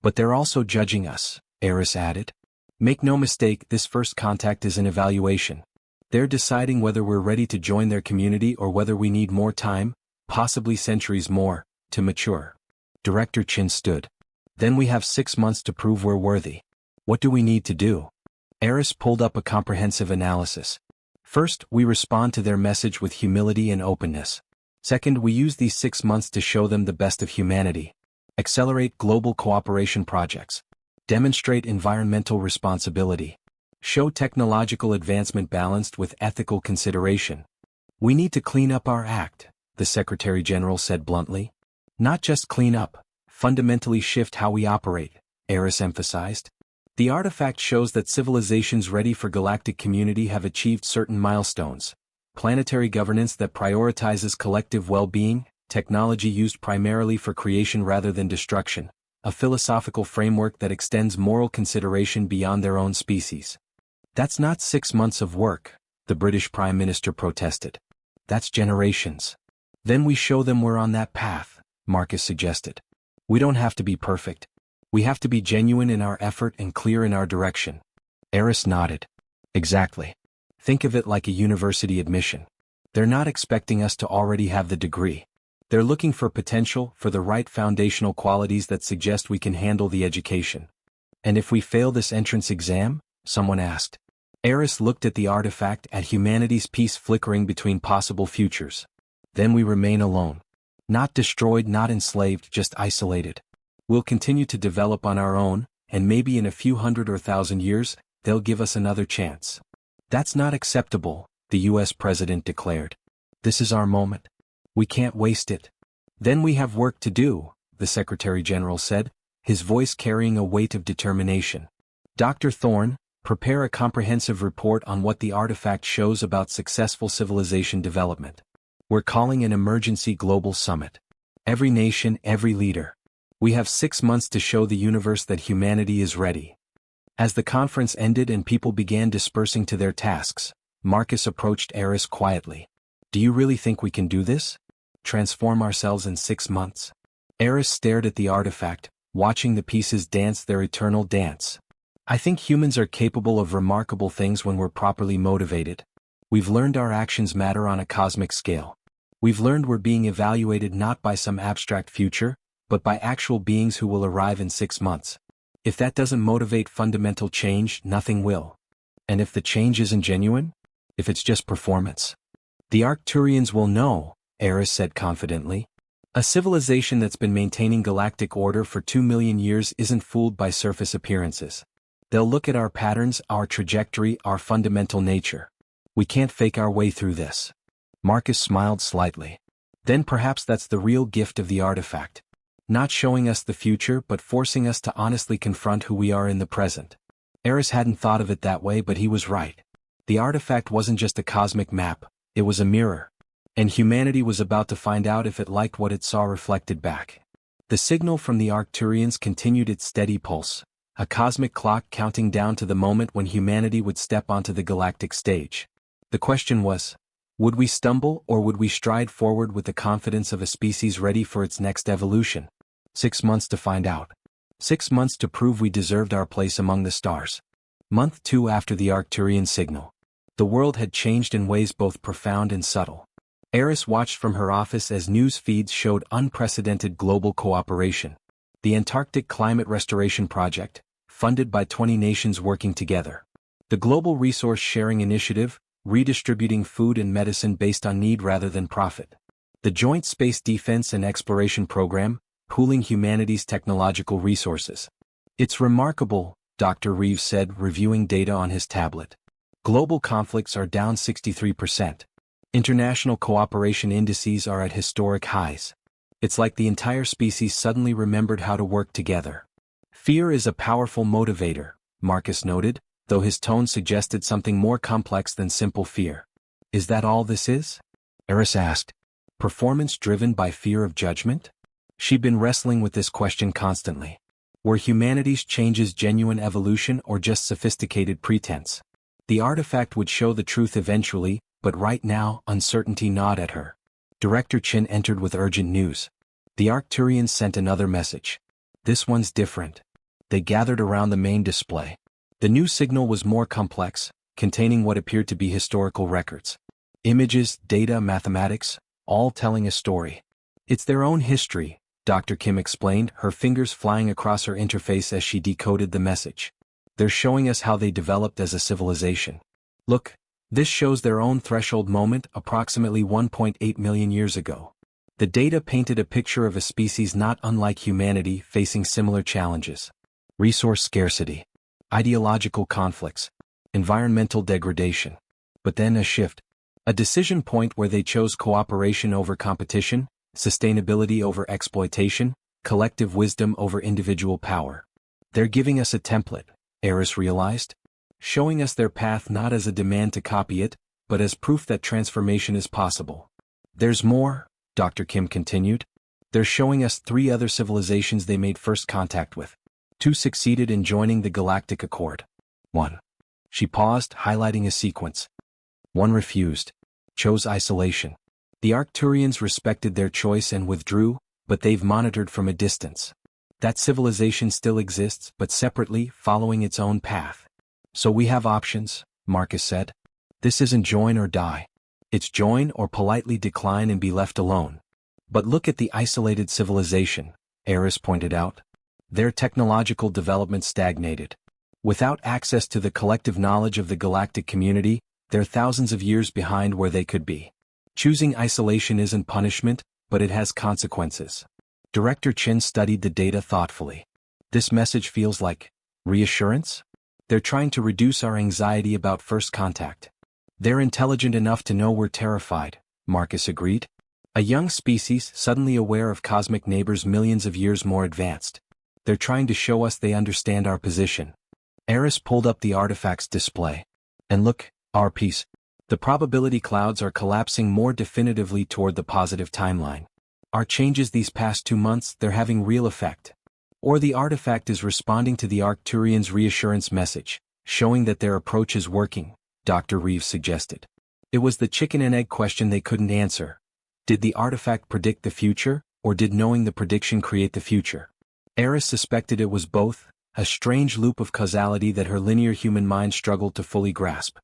But they're also judging us, Aris added. Make no mistake, this first contact is an evaluation. They're deciding whether we're ready to join their community or whether we need more time, possibly centuries more, to mature. Director Chen stood. Then we have 6 months to prove we're worthy. What do we need to do? Aris pulled up a comprehensive analysis. First, we respond to their message with humility and openness. Second, we use these 6 months to show them the best of humanity. Accelerate global cooperation projects. Demonstrate environmental responsibility. Show technological advancement balanced with ethical consideration. We need to clean up our act, the Secretary General said bluntly. Not just clean up, fundamentally shift how we operate, Aris emphasized. The artifact shows that civilizations ready for galactic community have achieved certain milestones. Planetary governance that prioritizes collective well-being, technology used primarily for creation rather than destruction, a philosophical framework that extends moral consideration beyond their own species. That's not 6 months of work, the British Prime Minister protested. That's generations. Then we show them we're on that path, Marcus suggested. We don't have to be perfect. We have to be genuine in our effort and clear in our direction. Aris nodded. Exactly. Think of it like a university admission. They're not expecting us to already have the degree. They're looking for potential, for the right foundational qualities that suggest we can handle the education. And if we fail this entrance exam? Someone asked. Aris looked at the artifact, at humanity's peace flickering between possible futures. Then we remain alone. Not destroyed, not enslaved, just isolated. We'll continue to develop on our own, and maybe in a few hundred or thousand years, they'll give us another chance. That's not acceptable, the US president declared. This is our moment. We can't waste it. Then we have work to do, the Secretary General said, his voice carrying a weight of determination. Dr. Thorne, prepare a comprehensive report on what the artifact shows about successful civilization development. We're calling an emergency global summit. Every nation, every leader. We have 6 months to show the universe that humanity is ready. As the conference ended and people began dispersing to their tasks, Marcus approached Aris quietly. Do you really think we can do this? Transform ourselves in 6 months? Aris stared at the artifact, watching the pieces dance their eternal dance. I think humans are capable of remarkable things when we're properly motivated. We've learned our actions matter on a cosmic scale. We've learned we're being evaluated not by some abstract future, but by actual beings who will arrive in 6 months. If that doesn't motivate fundamental change, nothing will. And if the change isn't genuine? If it's just performance? The Arcturians will know, Aris said confidently. A civilization that's been maintaining galactic order for 2 million years isn't fooled by surface appearances. They'll look at our patterns, our trajectory, our fundamental nature. We can't fake our way through this. Marcus smiled slightly. Then perhaps that's the real gift of the artifact. Not showing us the future but forcing us to honestly confront who we are in the present. Aris hadn't thought of it that way, but he was right. The artifact wasn't just a cosmic map, it was a mirror. And humanity was about to find out if it liked what it saw reflected back. The signal from the Arcturians continued its steady pulse, a cosmic clock counting down to the moment when humanity would step onto the galactic stage. The question was, would we stumble or would we stride forward with the confidence of a species ready for its next evolution? 6 months to find out. 6 months to prove we deserved our place among the stars. Month 2 after the Arcturian signal. The world had changed in ways both profound and subtle. Aris watched from her office as news feeds showed unprecedented global cooperation. The Antarctic Climate Restoration Project, funded by 20 nations working together. The Global Resource Sharing Initiative, redistributing food and medicine based on need rather than profit. The Joint Space Defense and Exploration Program, pooling humanity's technological resources. It's remarkable, Dr. Reeves said, reviewing data on his tablet. Global conflicts are down 63%. International cooperation indices are at historic highs. It's like the entire species suddenly remembered how to work together. Fear is a powerful motivator, Marcus noted, though his tone suggested something more complex than simple fear. Is that all this is? Aris asked. Performance driven by fear of judgment? She'd been wrestling with this question constantly. Were humanity's changes genuine evolution or just sophisticated pretense? The artifact would show the truth eventually, but right now, uncertainty gnawed at her. Director Chen entered with urgent news. The Arcturians sent another message. This one's different. They gathered around the main display. The new signal was more complex, containing what appeared to be historical records. Images, data, mathematics, all telling a story. It's their own history, Dr. Kim explained, her fingers flying across her interface as she decoded the message. They're showing us how they developed as a civilization. Look, this shows their own threshold moment approximately 1.8 million years ago. The data painted a picture of a species not unlike humanity facing similar challenges. Resource scarcity, ideological conflicts, environmental degradation. But then a shift. A decision point where they chose cooperation over competition, sustainability over exploitation, collective wisdom over individual power. They're giving us a template, Aris realized. Showing us their path not as a demand to copy it, but as proof that transformation is possible. There's more, Dr. Kim continued. They're showing us 3 other civilizations they made first contact with. 2 succeeded in joining the Galactic Accord. 1. She paused, highlighting a sequence. 1 refused. Chose isolation. The Arcturians respected their choice and withdrew, but they've monitored from a distance. That civilization still exists, but separately, following its own path. So we have options, Marcus said. This isn't join or die. It's join or politely decline and be left alone. But look at the isolated civilization, Aris pointed out. Their technological development stagnated. Without access to the collective knowledge of the galactic community, they're thousands of years behind where they could be. Choosing isolation isn't punishment, but it has consequences. Director Chen studied the data thoughtfully. This message feels like reassurance? They're trying to reduce our anxiety about first contact. They're intelligent enough to know we're terrified, Marcus agreed. A young species suddenly aware of cosmic neighbors millions of years more advanced. They're trying to show us they understand our position. Aris pulled up the artifact's display. And look, our piece. The probability clouds are collapsing more definitively toward the positive timeline. Our changes these past 2 months, they're having real effect. Or the artifact is responding to the Arcturians' reassurance message, showing that their approach is working, Dr. Reeves suggested. It was the chicken and egg question they couldn't answer. Did the artifact predict the future, or did knowing the prediction create the future? Aris suspected it was both, a strange loop of causality that her linear human mind struggled to fully grasp.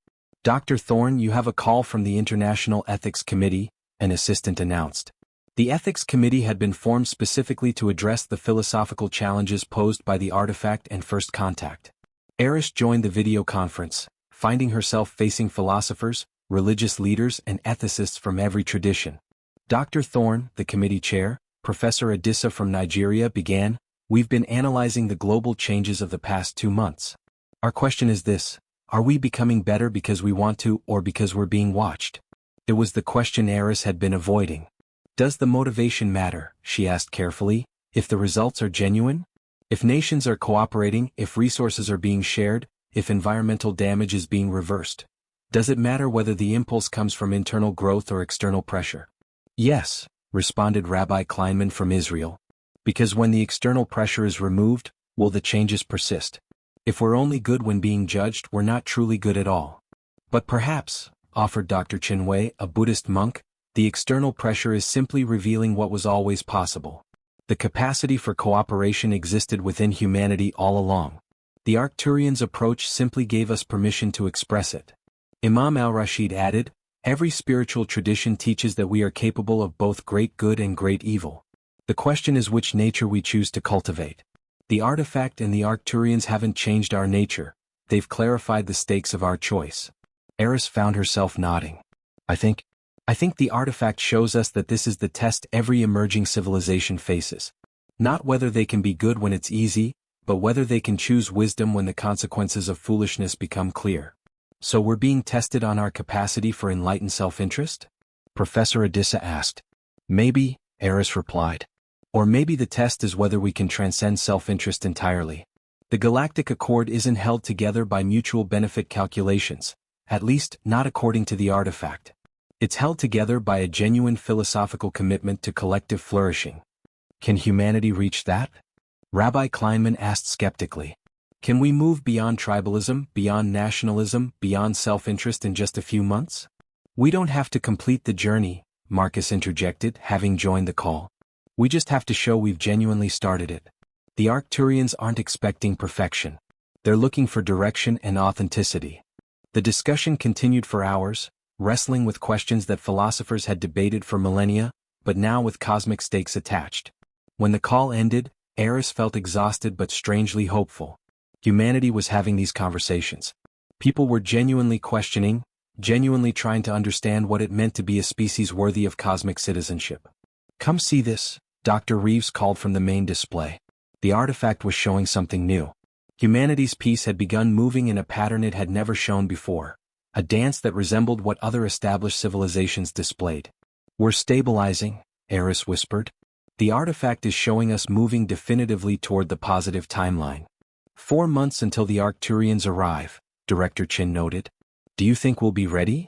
Dr. Thorne, you have a call from the International Ethics Committee, an assistant announced. The ethics committee had been formed specifically to address the philosophical challenges posed by the artifact and first contact. Aris joined the video conference, finding herself facing philosophers, religious leaders and ethicists from every tradition. Dr. Thorne, the committee chair, Professor Adissa from Nigeria began, "We've been analyzing the global changes of the past 2 months. Our question is this: are we becoming better because we want to or because we're being watched?" It was the question Aris had been avoiding. "Does the motivation matter?" she asked carefully, "if the results are genuine? If nations are cooperating, if resources are being shared, if environmental damage is being reversed? Does it matter whether the impulse comes from internal growth or external pressure?" "Yes," responded Rabbi Kleinman from Israel. "Because when the external pressure is removed, will the changes persist? If we're only good when being judged, we're not truly good at all." "But perhaps," offered Dr. Chinwei, a Buddhist monk, "the external pressure is simply revealing what was always possible. The capacity for cooperation existed within humanity all along. The Arcturians' approach simply gave us permission to express it." Imam al-Rashid added, "Every spiritual tradition teaches that we are capable of both great good and great evil. The question is which nature we choose to cultivate. The artifact and the Arcturians haven't changed our nature, they've clarified the stakes of our choice." Aris found herself nodding. I think the artifact shows us that this is the test every emerging civilization faces. Not whether they can be good when it's easy, but whether they can choose wisdom when the consequences of foolishness become clear." "So we're being tested on our capacity for enlightened self-interest?" Professor Adissa asked. "Maybe," Aris replied. "Or maybe the test is whether we can transcend self-interest entirely. The Galactic Accord isn't held together by mutual benefit calculations, at least not according to the artifact. It's held together by a genuine philosophical commitment to collective flourishing. Can humanity reach that?" Rabbi Kleinman asked skeptically. "Can we move beyond tribalism, beyond nationalism, beyond self-interest in just a few months?" "We don't have to complete the journey," Marcus interjected, having joined the call. "We just have to show we've genuinely started it. The Arcturians aren't expecting perfection. They're looking for direction and authenticity." The discussion continued for hours, wrestling with questions that philosophers had debated for millennia, but now with cosmic stakes attached. When the call ended, Aris felt exhausted but strangely hopeful. Humanity was having these conversations. People were genuinely questioning, genuinely trying to understand what it meant to be a species worthy of cosmic citizenship. "Come see this," Dr. Reeves called from the main display. The artifact was showing something new. Humanity's piece had begun moving in a pattern it had never shown before, a dance that resembled what other established civilizations displayed. "We're stabilizing," Aris whispered. "The artifact is showing us moving definitively toward the positive timeline. 4 months until the Arcturians arrive," Director Chen noted. "Do you think we'll be ready?"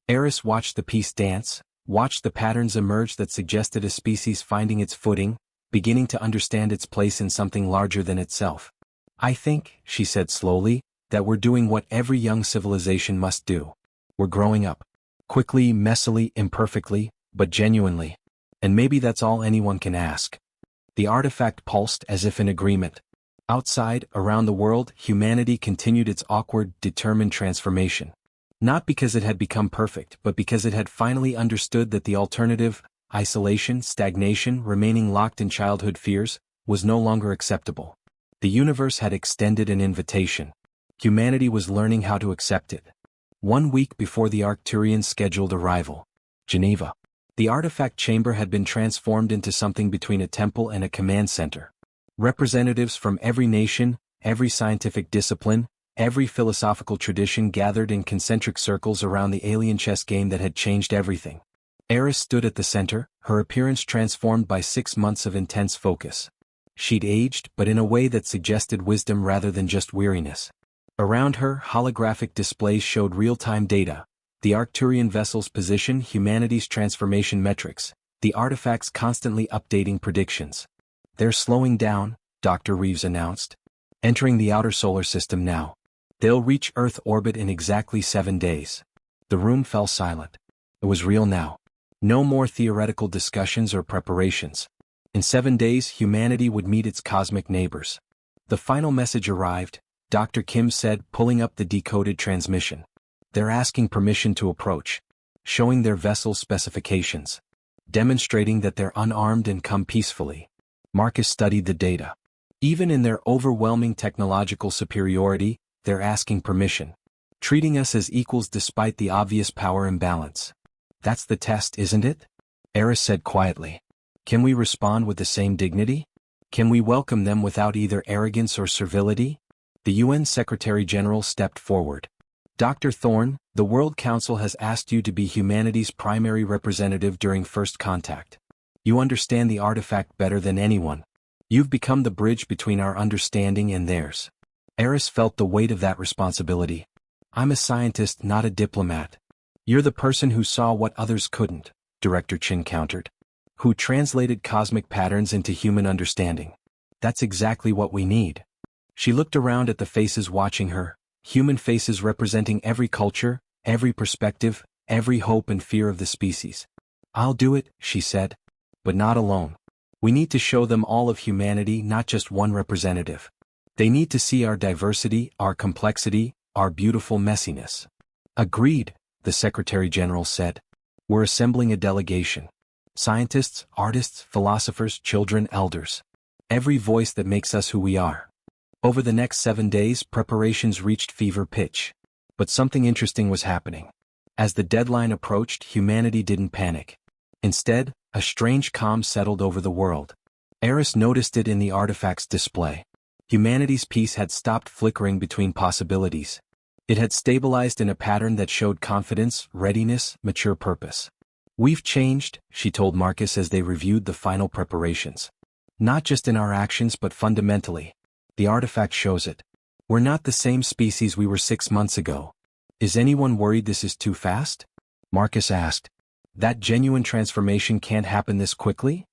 Aris watched the piece dance, watched the patterns emerge that suggested a species finding its footing, beginning to understand its place in something larger than itself. "I think," she said slowly, "that we're doing what every young civilization must do. We're growing up. Quickly, messily, imperfectly, but genuinely. And maybe that's all anyone can ask." The artifact pulsed as if in agreement. Outside, around the world, humanity continued its awkward, determined transformation. Not because it had become perfect, but because it had finally understood that the alternative, isolation, stagnation, remaining locked in childhood fears, was no longer acceptable. The universe had extended an invitation. Humanity was learning how to accept it. 1 week before the Arcturians' scheduled arrival, Geneva. The artifact chamber had been transformed into something between a temple and a command center. Representatives from every nation, every scientific discipline, every philosophical tradition gathered in concentric circles around the alien chess game that had changed everything. Aris stood at the center, her appearance transformed by 6 months of intense focus. She'd aged, but in a way that suggested wisdom rather than just weariness. Around her, holographic displays showed real-time data, the Arcturian vessel's position, humanity's transformation metrics, the artifacts constantly updating predictions. "They're slowing down," Dr. Reeves announced. "Entering the outer solar system now. They'll reach Earth orbit in exactly 7 days." The room fell silent. It was real now. No more theoretical discussions or preparations. In 7 days, humanity would meet its cosmic neighbors. The final message arrived, Dr. Kim said, pulling up the decoded transmission. "They're asking permission to approach. Showing their vessel's specifications." demonstrating that they're unarmed and come peacefully. Marcus studied the data. Even in their overwhelming technological superiority, they're asking permission, treating us as equals despite the obvious power imbalance. That's the test, isn't it? Aris said quietly. Can we respond with the same dignity? Can we welcome them without either arrogance or servility? The UN Secretary-General stepped forward. Dr. Thorne, the World Council has asked you to be humanity's primary representative during first contact. You understand the artifact better than anyone. You've become the bridge between our understanding and theirs. Aris felt the weight of that responsibility. I'm a scientist, not a diplomat. You're the person who saw what others couldn't, Director Chen countered. Who translated cosmic patterns into human understanding. That's exactly what we need. She looked around at the faces watching her, human faces representing every culture, every perspective, every hope and fear of the species. I'll do it, she said. But not alone. We need to show them all of humanity, not just one representative. They need to see our diversity, our complexity, our beautiful messiness. Agreed, the Secretary-General said. We're assembling a delegation. Scientists, artists, philosophers, children, elders. Every voice that makes us who we are. Over the next 7 days, preparations reached fever pitch. But something interesting was happening. As the deadline approached, humanity didn't panic. Instead, a strange calm settled over the world. Aris noticed it in the artifact's display. Humanity's peace had stopped flickering between possibilities. It had stabilized in a pattern that showed confidence, readiness, mature purpose. We've changed, she told Marcus as they reviewed the final preparations. Not just in our actions but fundamentally. The artifact shows it. We're not the same species we were 6 months ago. Is anyone worried this is too fast? Marcus asked. That genuine transformation can't happen this quickly?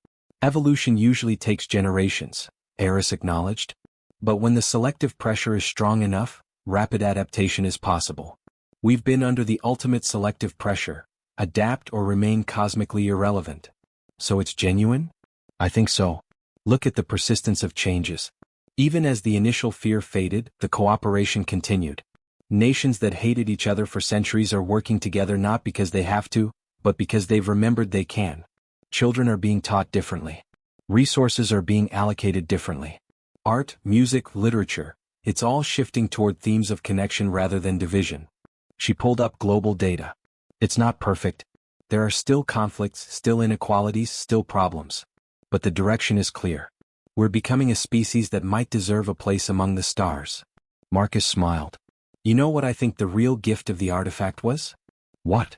Evolution usually takes generations, Aris acknowledged. But when the selective pressure is strong enough, rapid adaptation is possible. We've been under the ultimate selective pressure. Adapt or remain cosmically irrelevant. So it's genuine? I think so. Look at the persistence of changes. Even as the initial fear faded, the cooperation continued. Nations that hated each other for centuries are working together not because they have to, but because they've remembered they can. Children are being taught differently. Resources are being allocated differently. Art, music, literature, it's all shifting toward themes of connection rather than division. She pulled up global data. It's not perfect. There are still conflicts, still inequalities, still problems. But the direction is clear. We're becoming a species that might deserve a place among the stars. Marcus smiled. You know what I think the real gift of the artifact was? What?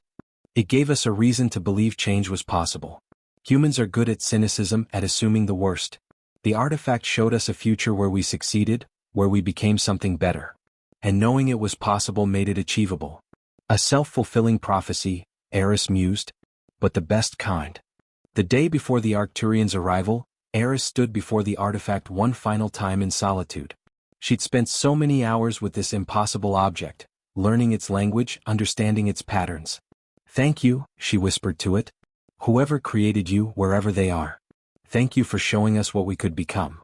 It gave us a reason to believe change was possible. Humans are good at cynicism, at assuming the worst. The artifact showed us a future where we succeeded, where we became something better. And knowing it was possible made it achievable. A self-fulfilling prophecy, Aris mused. But the best kind. The day before the Arcturians' arrival, Aris stood before the artifact one final time in solitude. She'd spent so many hours with this impossible object, learning its language, understanding its patterns. Thank you, she whispered to it. Whoever created you, wherever they are. Thank you for showing us what we could become.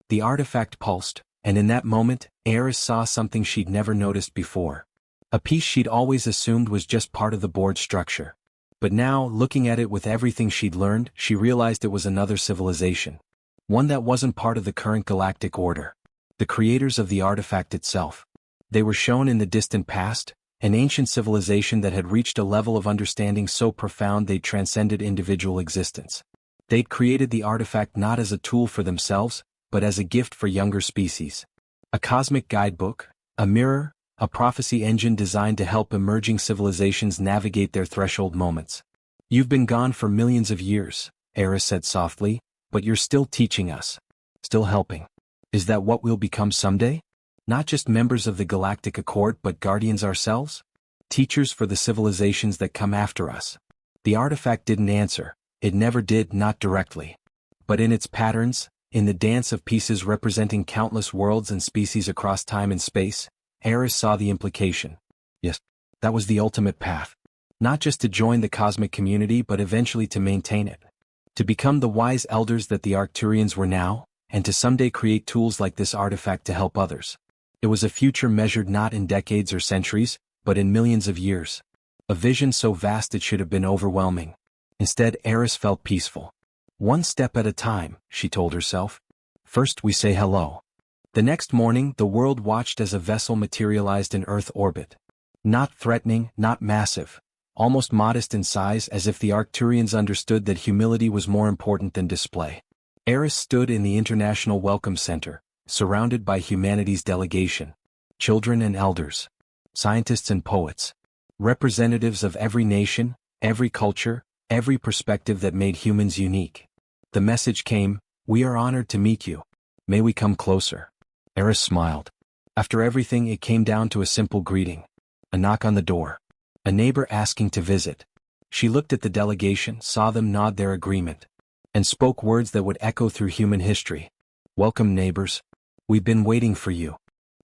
The artifact pulsed, and in that moment, Aris saw something she'd never noticed before. A piece she'd always assumed was just part of the board structure. But now, looking at it with everything she'd learned, she realized it was another civilization. One that wasn't part of the current galactic order. The creators of the artifact itself. They were shown in the distant past, an ancient civilization that had reached a level of understanding so profound they transcended individual existence. They'd created the artifact not as a tool for themselves, but as a gift for younger species. A cosmic guidebook, a mirror, a prophecy engine designed to help emerging civilizations navigate their threshold moments. You've been gone for millions of years, Aris said softly, but you're still teaching us. Still helping. Is that what we'll become someday? Not just members of the Galactic Accord but guardians ourselves? Teachers for the civilizations that come after us. The artifact didn't answer. It never did, not directly. But in its patterns, in the dance of pieces representing countless worlds and species across time and space, Aris saw the implication. Yes, that was the ultimate path. Not just to join the cosmic community but eventually to maintain it. To become the wise elders that the Arcturians were now, and to someday create tools like this artifact to help others. It was a future measured not in decades or centuries, but in millions of years. A vision so vast it should have been overwhelming. Instead, Aris felt peaceful. One step at a time, she told herself. First we say hello. The next morning, the world watched as a vessel materialized in Earth orbit. Not threatening, not massive. Almost modest in size, as if the Arcturians understood that humility was more important than display. Aris stood in the International Welcome Center, surrounded by humanity's delegation. Children and elders. Scientists and poets. Representatives of every nation, every culture, every perspective that made humans unique. The message came, "We are honored to meet you. May we come closer?" Aris smiled. After everything, it came down to a simple greeting. A knock on the door. A neighbor asking to visit. She looked at the delegation, saw them nod their agreement, and spoke words that would echo through human history. "Welcome, neighbors. We've been waiting for you."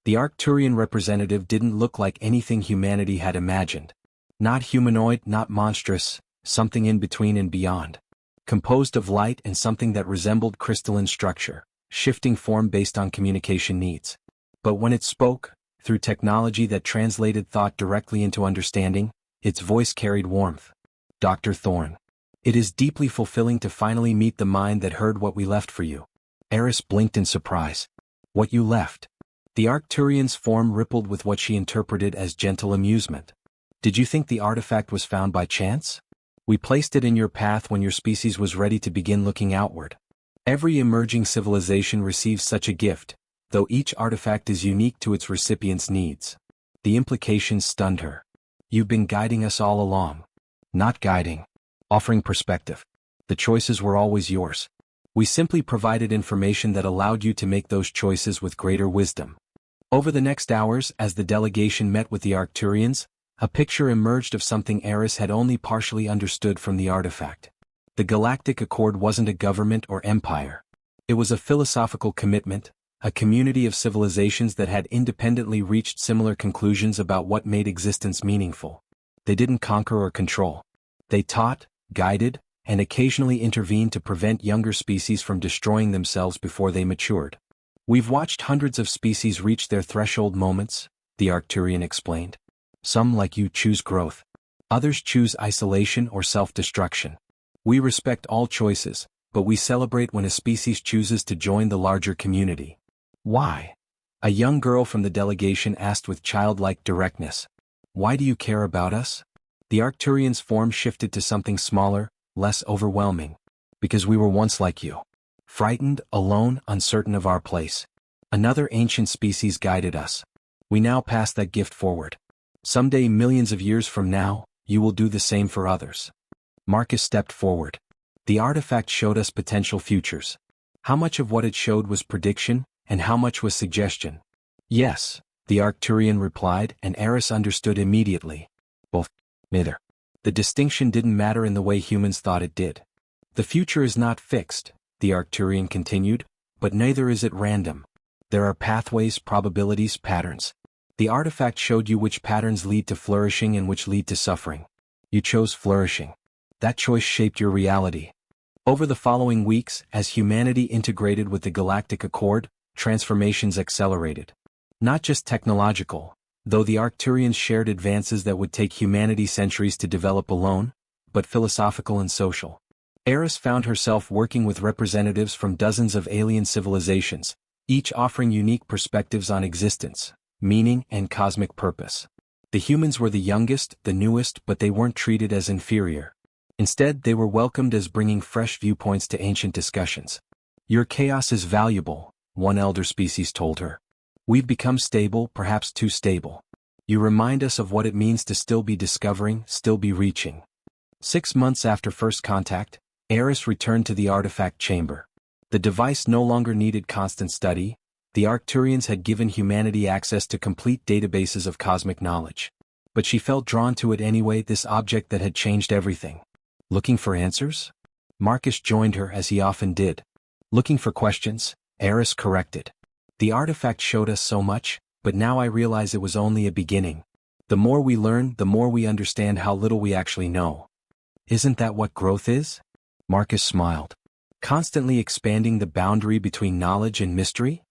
The Arcturian representative didn't look like anything humanity had imagined. Not humanoid, not monstrous, something in between and beyond. Composed of light and something that resembled crystalline structure, shifting form based on communication needs. But when it spoke, through technology that translated thought directly into understanding, its voice carried warmth. "Dr. Thorne. It is deeply fulfilling to finally meet the mind that heard what we left for you." Aris blinked in surprise. "What you left?" The Arcturian's form rippled with what she interpreted as gentle amusement. "Did you think the artifact was found by chance? We placed it in your path when your species was ready to begin looking outward. Every emerging civilization receives such a gift, though each artifact is unique to its recipient's needs." The implications stunned her. "You've been guiding us all along." "Not guiding. Offering perspective. The choices were always yours. We simply provided information that allowed you to make those choices with greater wisdom." Over the next hours, as the delegation met with the Arcturians, a picture emerged of something Aris had only partially understood from the artifact. The Galactic Accord wasn't a government or empire. It was a philosophical commitment, a community of civilizations that had independently reached similar conclusions about what made existence meaningful. They didn't conquer or control. They taught, guided, and occasionally intervened to prevent younger species from destroying themselves before they matured. "We've watched hundreds of species reach their threshold moments," the Arcturian explained. "Some, like you, choose growth. Others choose isolation or self-destruction. We respect all choices, but we celebrate when a species chooses to join the larger community." "Why?" a young girl from the delegation asked with childlike directness. "Why do you care about us?" The Arcturian's form shifted to something smaller, less overwhelming. "Because we were once like you. Frightened, alone, uncertain of our place. Another ancient species guided us. We now pass that gift forward. Someday, millions of years from now, you will do the same for others." Marcus stepped forward. "The artifact showed us potential futures. How much of what it showed was prediction, and how much was suggestion?" "Yes," the Arcturian replied, and Aris understood immediately. "Both. Neither." The distinction didn't matter in the way humans thought it did. "The future is not fixed," the Arcturian continued, "but neither is it random. There are pathways, probabilities, patterns. The artifact showed you which patterns lead to flourishing and which lead to suffering. You chose flourishing. That choice shaped your reality." Over the following weeks, as humanity integrated with the Galactic Accord, transformations accelerated. Not just technological, though the Arcturians shared advances that would take humanity centuries to develop alone, but philosophical and social. Aris found herself working with representatives from dozens of alien civilizations, each offering unique perspectives on existence, meaning, and cosmic purpose. The humans were the youngest, the newest, but they weren't treated as inferior. Instead, they were welcomed as bringing fresh viewpoints to ancient discussions. "Your chaos is valuable," one elder species told her. "We've become stable, perhaps too stable. You remind us of what it means to still be discovering, still be reaching." 6 months after first contact, Aris returned to the artifact chamber. The device no longer needed constant study. The Arcturians had given humanity access to complete databases of cosmic knowledge. But she felt drawn to it anyway, this object that had changed everything. Looking for answers? Marcus joined her as he often did. Looking for questions, Aris corrected. "The artifact showed us so much, but now I realize it was only a beginning. The more we learn, the more we understand how little we actually know." "Isn't that what growth is?" Marcus smiled. "Constantly expanding the boundary between knowledge and mystery?"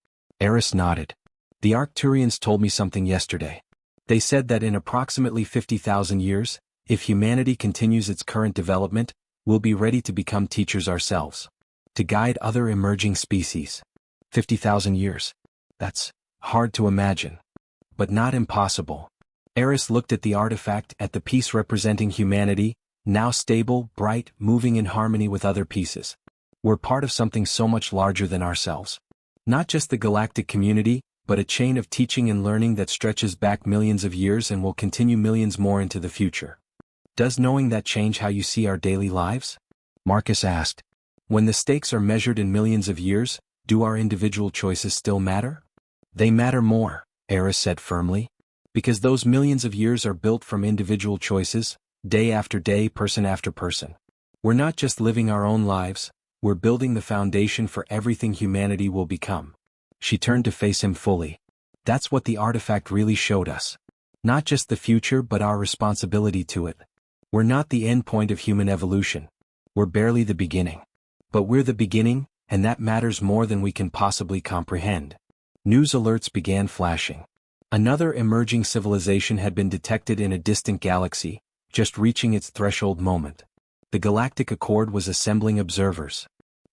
Aris nodded. "The Arcturians told me something yesterday. They said that in approximately 50,000 years, if humanity continues its current development, we'll be ready to become teachers ourselves. To guide other emerging species. 50,000 years. That's hard to imagine. But not impossible. Aris looked at the artifact, at the piece representing humanity, now stable, bright, moving in harmony with other pieces. We're part of something so much larger than ourselves. Not just the galactic community, but a chain of teaching and learning that stretches back millions of years and will continue millions more into the future. Does knowing that change how you see our daily lives? Marcus asked. When the stakes are measured in millions of years, do our individual choices still matter? They matter more, Aris said firmly. Because those millions of years are built from individual choices, day after day, person after person. We're not just living our own lives, we're building the foundation for everything humanity will become. She turned to face him fully. That's what the artifact really showed us. Not just the future but our responsibility to it. We're not the end point of human evolution. We're barely the beginning. But we're the beginning, and that matters more than we can possibly comprehend. News alerts began flashing. Another emerging civilization had been detected in a distant galaxy, just reaching its threshold moment. The Galactic Accord was assembling observers.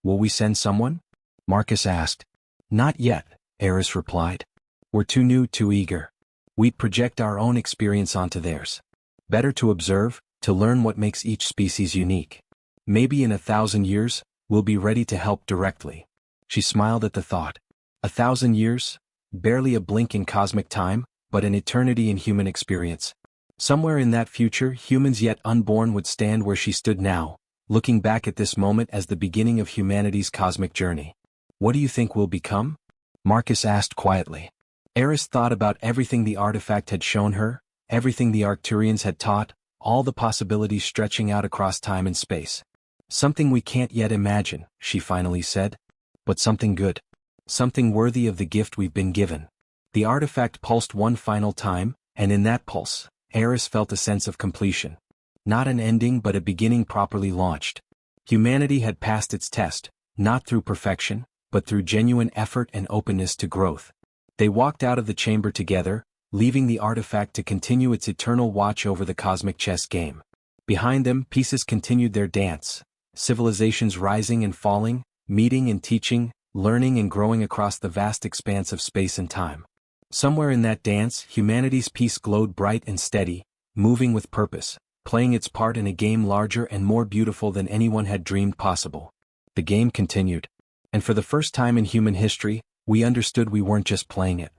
Will we send someone? Marcus asked. Not yet, Aris replied. We're too new, too eager. We'd project our own experience onto theirs. Better to observe, to learn what makes each species unique. Maybe in 1,000 years, we'll be ready to help directly. She smiled at the thought. 1,000 years? Barely a blink in cosmic time, but an eternity in human experience. Somewhere in that future, humans yet unborn would stand where she stood now, looking back at this moment as the beginning of humanity's cosmic journey. What do you think we'll become? Marcus asked quietly. Aris thought about everything the artifact had shown her, everything the Arcturians had taught, all the possibilities stretching out across time and space. Something we can't yet imagine, she finally said. But something good. Something worthy of the gift we've been given. The artifact pulsed one final time, and in that pulse, Aris felt a sense of completion. Not an ending but a beginning properly launched. Humanity had passed its test, not through perfection, but through genuine effort and openness to growth. They walked out of the chamber together, leaving the artifact to continue its eternal watch over the cosmic chess game. Behind them, pieces continued their dance, civilizations rising and falling, meeting and teaching, learning and growing across the vast expanse of space and time. Somewhere in that dance, humanity's piece glowed bright and steady, moving with purpose, playing its part in a game larger and more beautiful than anyone had dreamed possible. The game continued. And for the first time in human history, we understood we weren't just playing it.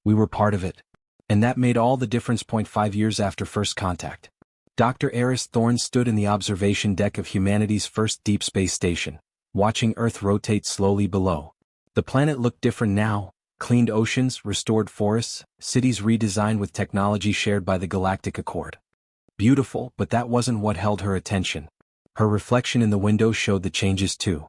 We were part of it. And that made all the difference. 5 years after first contact. Dr. Aris Thorne stood in the observation deck of humanity's first deep space station, watching Earth rotate slowly below. The planet looked different now. Cleaned oceans, restored forests, cities redesigned with technology shared by the Galactic Accord. Beautiful, but that wasn't what held her attention. Her reflection in the window showed the changes too.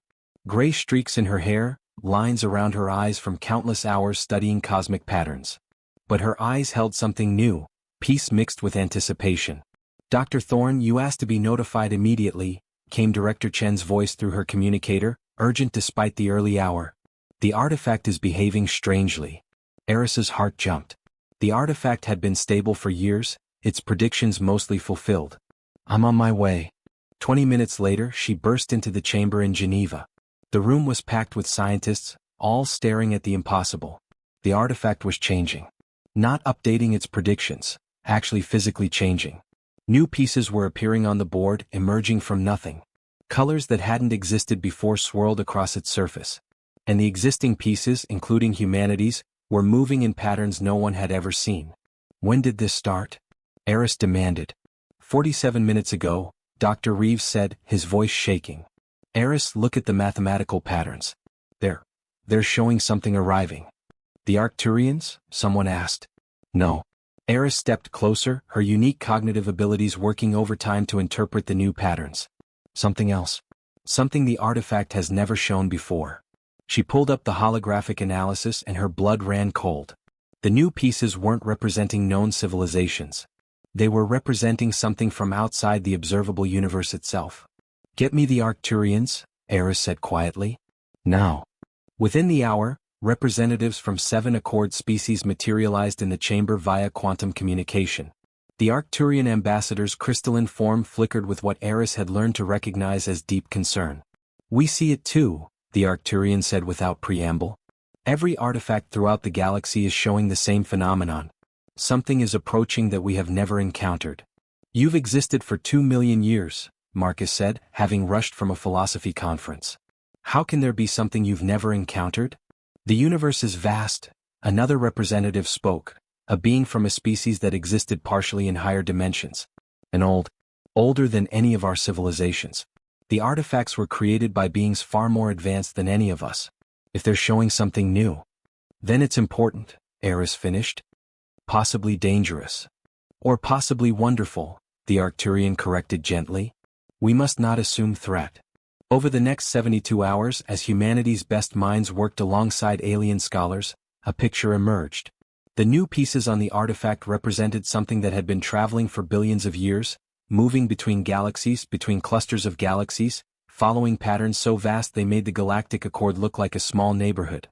Gray streaks in her hair, lines around her eyes from countless hours studying cosmic patterns. But her eyes held something new, peace mixed with anticipation. Dr. Thorne, you asked to be notified immediately, came Director Chen's voice through her communicator, urgent despite the early hour. The artifact is behaving strangely. Aris's heart jumped. The artifact had been stable for years, its predictions mostly fulfilled. I'm on my way. 20 minutes later, she burst into the chamber in Geneva. The room was packed with scientists, all staring at the impossible. The artifact was changing. Not updating its predictions, actually physically changing. New pieces were appearing on the board, emerging from nothing. Colors that hadn't existed before swirled across its surface. And the existing pieces, including humanity's, were moving in patterns no one had ever seen. When did this start? Aris demanded. 47 minutes ago, Dr. Reeves said, his voice shaking. Aris, look at the mathematical patterns. They're showing something arriving. The Arcturians? Someone asked. No. Aris stepped closer, her unique cognitive abilities working overtime to interpret the new patterns. Something else. Something the artifact has never shown before. She pulled up the holographic analysis and her blood ran cold. The new pieces weren't representing known civilizations. They were representing something from outside the observable universe itself. Get me the Arcturians, Aris said quietly. Now. Within the hour, representatives from 7 Accord species materialized in the chamber via quantum communication. The Arcturian ambassador's crystalline form flickered with what Aris had learned to recognize as deep concern. "We see it too," the Arcturian said without preamble. "Every artifact throughout the galaxy is showing the same phenomenon. Something is approaching that we have never encountered." "You've existed for 2 million years," Marcus said, having rushed from a philosophy conference. "How can there be something you've never encountered?" "The universe is vast," another representative spoke, a being from a species that existed partially in higher dimensions. "And older than any of our civilizations. The artifacts were created by beings far more advanced than any of us. If they're showing something new, then it's important," Aris finished. "Possibly dangerous. Or possibly wonderful," the Arcturian corrected gently. "We must not assume threat." Over the next 72 hours, as humanity's best minds worked alongside alien scholars, a picture emerged. The new pieces on the artifact represented something that had been traveling for billions of years, moving between galaxies, between clusters of galaxies, following patterns so vast they made the galactic accord look like a small neighborhood.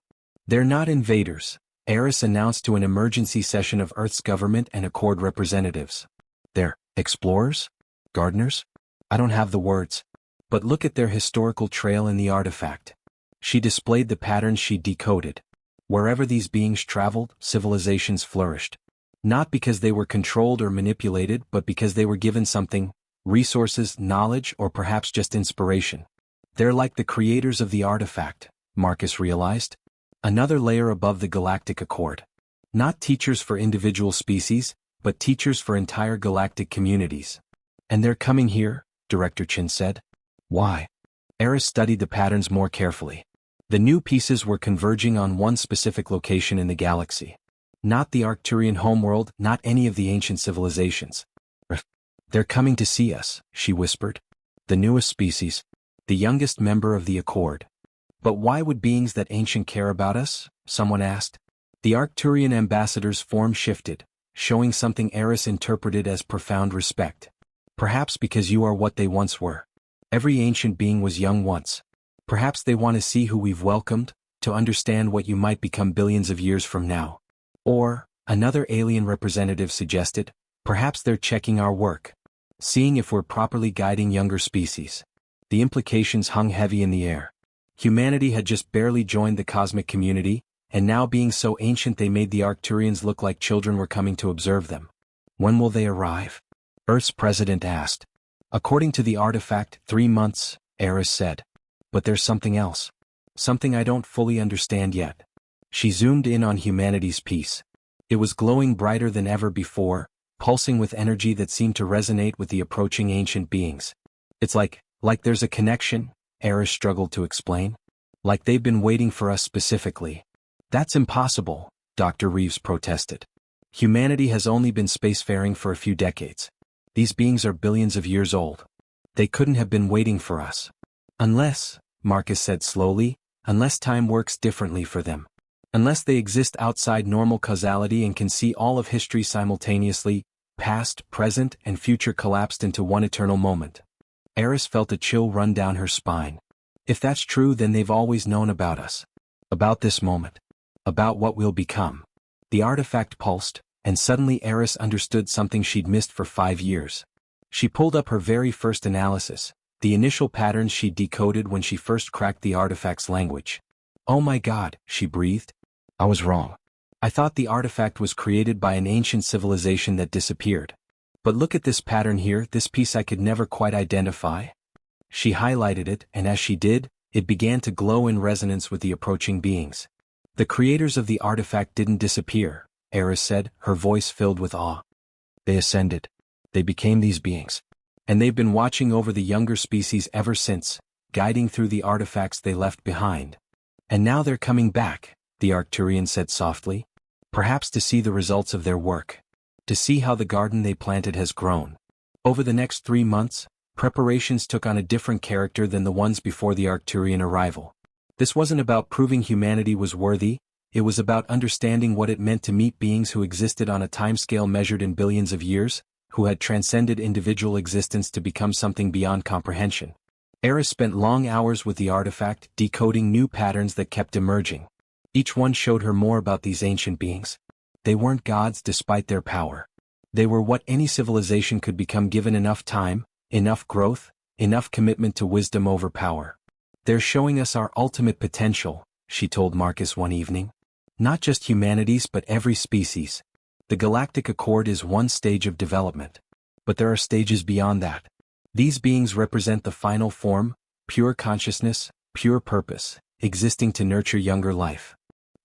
"They're not invaders," Aris announced to an emergency session of Earth's government and accord representatives. "They're explorers? Gardeners? I don't have the words. But look at their historical trail in the artifact." She displayed the patterns she'd decoded. Wherever these beings traveled, civilizations flourished. Not because they were controlled or manipulated, but because they were given something: resources, knowledge, or perhaps just inspiration. "They're like the creators of the artifact," Marcus realized. "Another layer above the galactic accord. Not teachers for individual species, but teachers for entire galactic communities." "And they're coming here," Director Chen said. "Why?" Aris studied the patterns more carefully. The new pieces were converging on one specific location in the galaxy. Not the Arcturian homeworld, not any of the ancient civilizations. "They're coming to see us," she whispered. "The newest species. The youngest member of the Accord." "But why would beings that ancient care about us?" someone asked. The Arcturian ambassador's form shifted, showing something Aris interpreted as profound respect. "Perhaps because you are what they once were. Every ancient being was young once. Perhaps they want to see who we've welcomed, to understand what you might become billions of years from now." Or, another alien representative suggested, perhaps they're checking our work. Seeing if we're properly guiding younger species. The implications hung heavy in the air. Humanity had just barely joined the cosmic community, and now being so ancient they made the Arcturians look like children were coming to observe them. "When will they arrive?" Earth's president asked. "According to the artifact, 3 months," Aris said. "But there's something else. Something I don't fully understand yet." She zoomed in on humanity's piece. It was glowing brighter than ever before, pulsing with energy that seemed to resonate with the approaching ancient beings. "It's like there's a connection," Aris struggled to explain. "Like they've been waiting for us specifically." "That's impossible," Dr. Reeves protested. "Humanity has only been spacefaring for a few decades. These beings are billions of years old. They couldn't have been waiting for us. Unless," Marcus said slowly, "unless time works differently for them. Unless they exist outside normal causality and can see all of history simultaneously, past, present, and future collapsed into one eternal moment." Aris felt a chill run down her spine. If that's true, then they've always known about us. About this moment. About what we'll become. The artifact pulsed, and suddenly Aris understood something she'd missed for 5 years. She pulled up her very first analysis, the initial patterns she'd decoded when she first cracked the artifact's language. "Oh my God," she breathed. "I was wrong. I thought the artifact was created by an ancient civilization that disappeared. But look at this pattern here, this piece I could never quite identify." She highlighted it, and as she did, it began to glow in resonance with the approaching beings. "The creators of the artifact didn't disappear," Aris said, her voice filled with awe. "They ascended. They became these beings. And they've been watching over the younger species ever since, guiding through the artifacts they left behind. And now they're coming back," the Arcturian said softly. "Perhaps to see the results of their work. To see how the garden they planted has grown." Over the next 3 months, preparations took on a different character than the ones before the Arcturian arrival. This wasn't about proving humanity was worthy, it was about understanding what it meant to meet beings who existed on a timescale measured in billions of years, who had transcended individual existence to become something beyond comprehension. Aris spent long hours with the artifact, decoding new patterns that kept emerging. Each one showed her more about these ancient beings. They weren't gods despite their power. They were what any civilization could become given enough time, enough growth, enough commitment to wisdom over power. They're showing us our ultimate potential, she told Marcus one evening. Not just humanity's but every species. The Galactic Accord is one stage of development. But there are stages beyond that. These beings represent the final form, pure consciousness, pure purpose, existing to nurture younger life.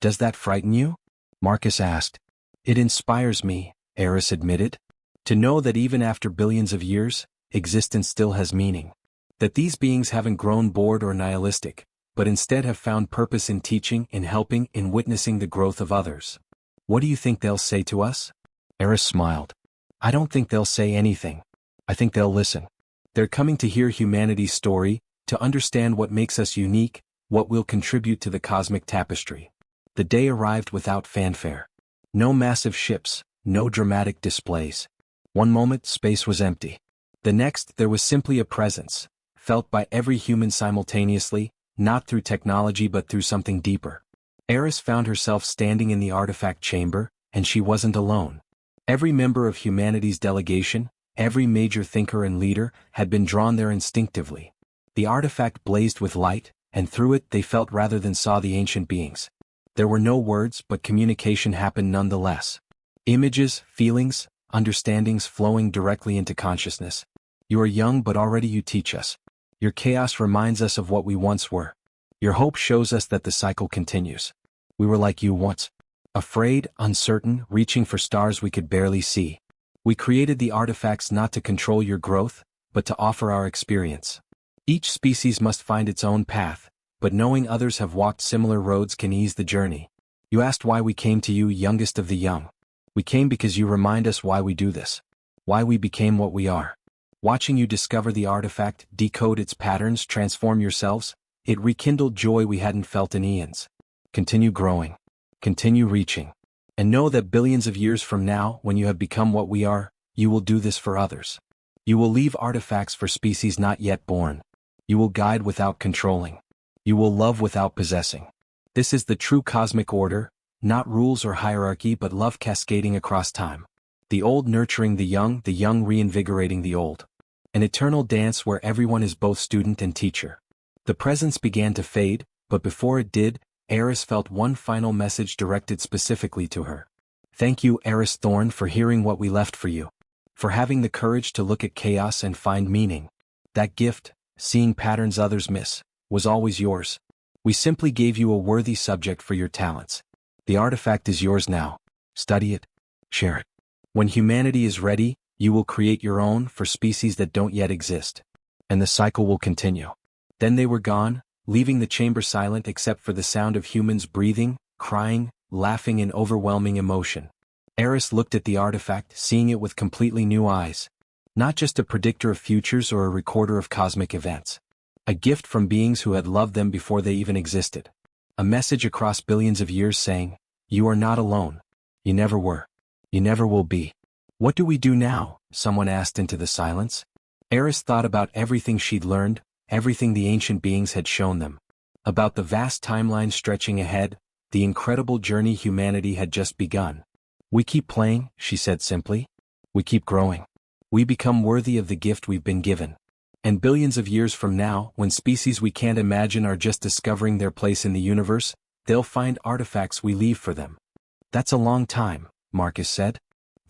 Does that frighten you? Marcus asked. It inspires me, Aris admitted. To know that even after billions of years, existence still has meaning. That these beings haven't grown bored or nihilistic, but instead have found purpose in teaching, in helping, in witnessing the growth of others. What do you think they'll say to us? Aris smiled. I don't think they'll say anything. I think they'll listen. They're coming to hear humanity's story, to understand what makes us unique, what will contribute to the cosmic tapestry. The day arrived without fanfare. No massive ships, no dramatic displays. One moment, space was empty. The next, there was simply a presence, felt by every human simultaneously, not through technology but through something deeper. Aris found herself standing in the artifact chamber, and she wasn't alone. Every member of humanity's delegation, every major thinker and leader, had been drawn there instinctively. The artifact blazed with light, and through it they felt rather than saw the ancient beings. There were no words, but communication happened nonetheless. Images, feelings, understandings flowing directly into consciousness. You are young but already you teach us. Your chaos reminds us of what we once were. Your hope shows us that the cycle continues. We were like you once. Afraid, uncertain, reaching for stars we could barely see. We created the artifacts not to control your growth, but to offer our experience. Each species must find its own path, but knowing others have walked similar roads can ease the journey. You asked why we came to you, youngest of the young. We came because you remind us why we do this. Why we became what we are. Watching you discover the artifact, decode its patterns, transform yourselves, it rekindled joy we hadn't felt in eons. Continue growing. Continue reaching. And know that billions of years from now, when you have become what we are, you will do this for others. You will leave artifacts for species not yet born. You will guide without controlling. You will love without possessing. This is the true cosmic order, not rules or hierarchy but love cascading across time. The old nurturing the young reinvigorating the old. An eternal dance where everyone is both student and teacher. The presence began to fade, but before it did, Aris felt one final message directed specifically to her. Thank you, Aris Thorne, for hearing what we left for you. For having the courage to look at chaos and find meaning. That gift, seeing patterns others miss, was always yours. We simply gave you a worthy subject for your talents. The artifact is yours now. Study it. Share it. When humanity is ready, you will create your own for species that don't yet exist. And the cycle will continue. Then they were gone, leaving the chamber silent except for the sound of humans breathing, crying, laughing in overwhelming emotion. Aris looked at the artifact, seeing it with completely new eyes. Not just a predictor of futures or a recorder of cosmic events. A gift from beings who had loved them before they even existed. A message across billions of years saying, you are not alone. You never were. You never will be. What do we do now? Someone asked into the silence. Aris thought about everything she'd learned, everything the ancient beings had shown them. About the vast timeline stretching ahead, the incredible journey humanity had just begun. We keep playing, she said simply. We keep growing. We become worthy of the gift we've been given. And billions of years from now, when species we can't imagine are just discovering their place in the universe, they'll find artifacts we leave for them. That's a long time, Marcus said.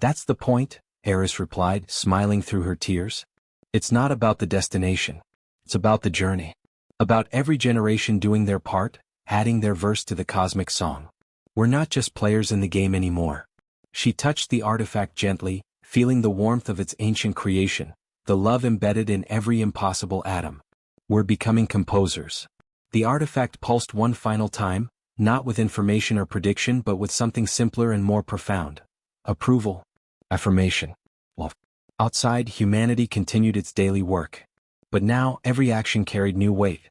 That's the point, Aris replied, smiling through her tears. It's not about the destination. It's about the journey. About every generation doing their part, adding their verse to the cosmic song. We're not just players in the game anymore. She touched the artifact gently, feeling the warmth of its ancient creation, the love embedded in every impossible atom. We're becoming composers. The artifact pulsed one final time, not with information or prediction but with something simpler and more profound. Approval. Affirmation. Love. Outside, humanity continued its daily work. But now, every action carried new weight.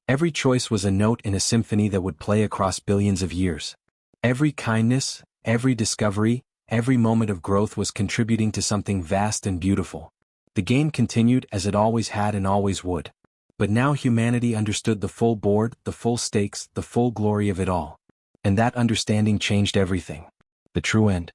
Every choice was a note in a symphony that would play across billions of years. Every kindness, every discovery, every moment of growth was contributing to something vast and beautiful. The game continued as it always had and always would. But now humanity understood the full board, the full stakes, the full glory of it all. And that understanding changed everything. The true end.